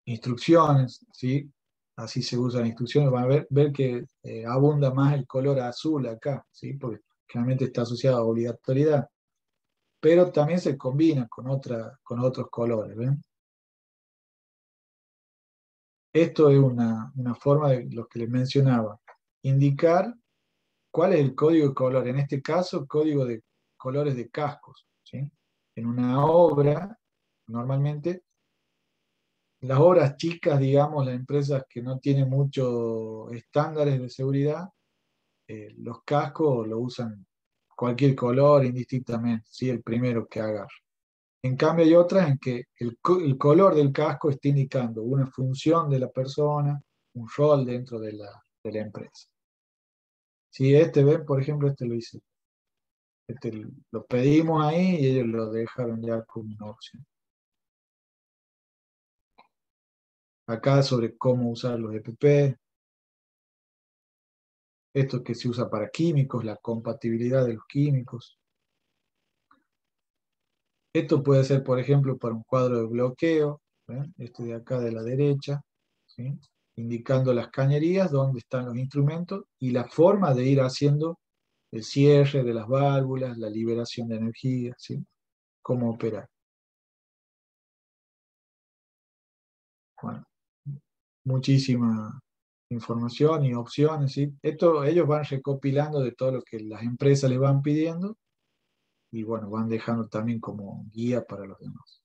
Instrucciones, ¿sí? Así se usan instrucciones, van a ver que abunda más el color azul acá, ¿sí? Porque generalmente está asociado a obligatoriedad, pero también se combina con otros colores, ¿ven? Esto es una forma de lo que les mencionaba, indicar cuál es el código de color, en este caso, código de colores de cascos, ¿sí? En una obra, normalmente, las obras chicas, digamos, las empresas que no tienen muchos estándares de seguridad, los cascos lo usan cualquier color indistintamente, ¿sí? El primero que agarre. En cambio hay otras en que el color del casco está indicando una función de la persona, un rol dentro de la empresa. Si ven, por ejemplo, este lo hice. Lo pedimos ahí y ellos lo dejaron ya como una opción. Acá sobre cómo usar los EPP. Esto que se usa para químicos, la compatibilidad de los químicos. Esto puede ser, por ejemplo, para un cuadro de bloqueo. ¿Ven? Este de acá de la derecha, ¿sí? Indicando las cañerías, dónde están los instrumentos y la forma de ir haciendo el cierre de las válvulas, la liberación de energía, ¿sí? Cómo operar. Bueno, muchísima información y opciones, ¿sí? Esto ellos van recopilando de todo lo que las empresas les van pidiendo y bueno, van dejando también como guía para los demás.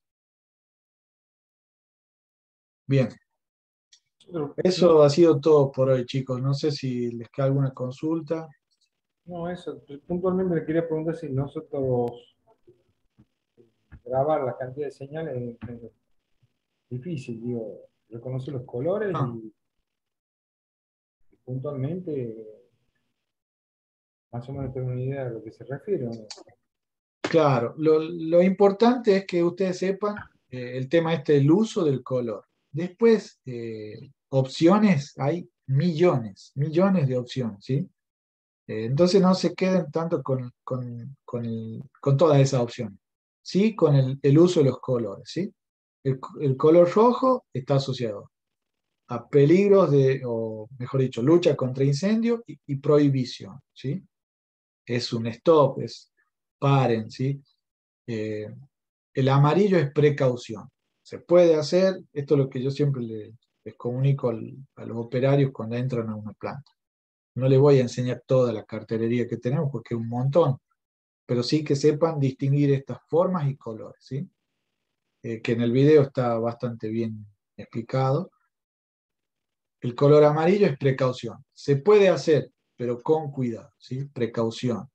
Bien. Eso ha sido todo por hoy, chicos. No sé si les queda alguna consulta. No, eso. Puntualmente le quería preguntar si nosotros grabar la cantidad de señales es difícil, digo, reconocer los colores y puntualmente más o menos tengo una idea de lo que se refiere, ¿o no? Claro, lo importante es que ustedes sepan el tema este del uso del color. Después, opciones, hay millones, millones de opciones, ¿sí? Entonces no se queden tanto con todas esas opciones, ¿sí? Con el uso de los colores, ¿sí? El color rojo está asociado a peligros o mejor dicho, lucha contra incendio y prohibición, ¿sí? Es un stop, es paren, ¿sí? Eh, el amarillo es precaución. Se puede hacer, esto es lo que yo siempre les comunico a los operarios cuando entran a una planta. No les voy a enseñar toda la cartelería que tenemos porque es un montón, pero sí que sepan distinguir estas formas y colores, ¿sí? Que en el video está bastante bien explicado. El color amarillo es precaución. Se puede hacer, pero con cuidado, ¿sí? Precaución,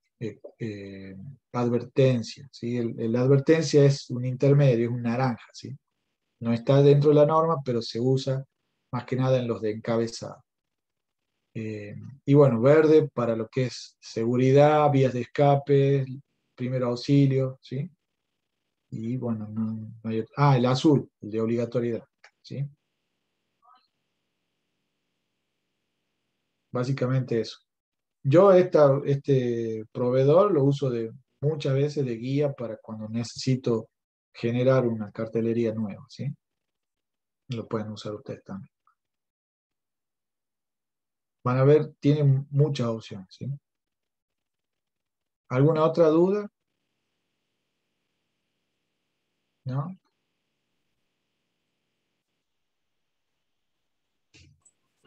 advertencia, ¿sí? La advertencia es un intermedio, es un naranja, ¿sí? No está dentro de la norma, pero se usa más que nada en los de encabezado. Y bueno, verde para lo que es seguridad, vías de escape, primer auxilio, ¿sí? Y bueno, no hay el azul, el de obligatoriedad, ¿sí? Básicamente eso. Yo este proveedor lo uso muchas veces de guía para cuando necesito generar una cartelería nueva, ¿sí? Lo pueden usar ustedes también. Van a ver, tienen muchas opciones, ¿sí? ¿Alguna otra duda? ¿No?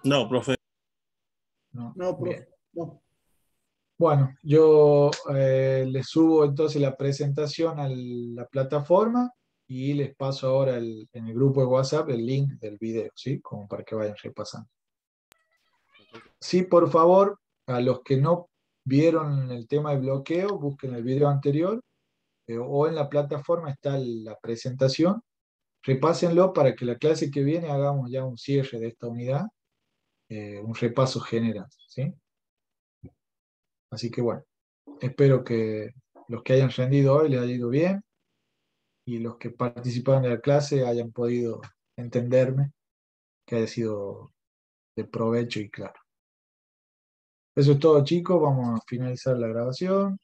No, profe. No, No, bien. profe, no. Bueno, yo les subo entonces la presentación a la plataforma y les paso ahora en el grupo de WhatsApp el link del video, ¿sí? Como para que vayan repasando. Sí, por favor, a los que no vieron el tema de bloqueo, busquen el video anterior o en la plataforma está la presentación. Repásenlo para que la clase que viene hagamos ya un cierre de esta unidad, un repaso general, ¿sí? Así que bueno, espero que los que hayan rendido hoy les haya ido bien y los que participaron de la clase hayan podido entenderme, que haya sido de provecho y claro. Eso es todo, chicos. Vamos a finalizar la grabación.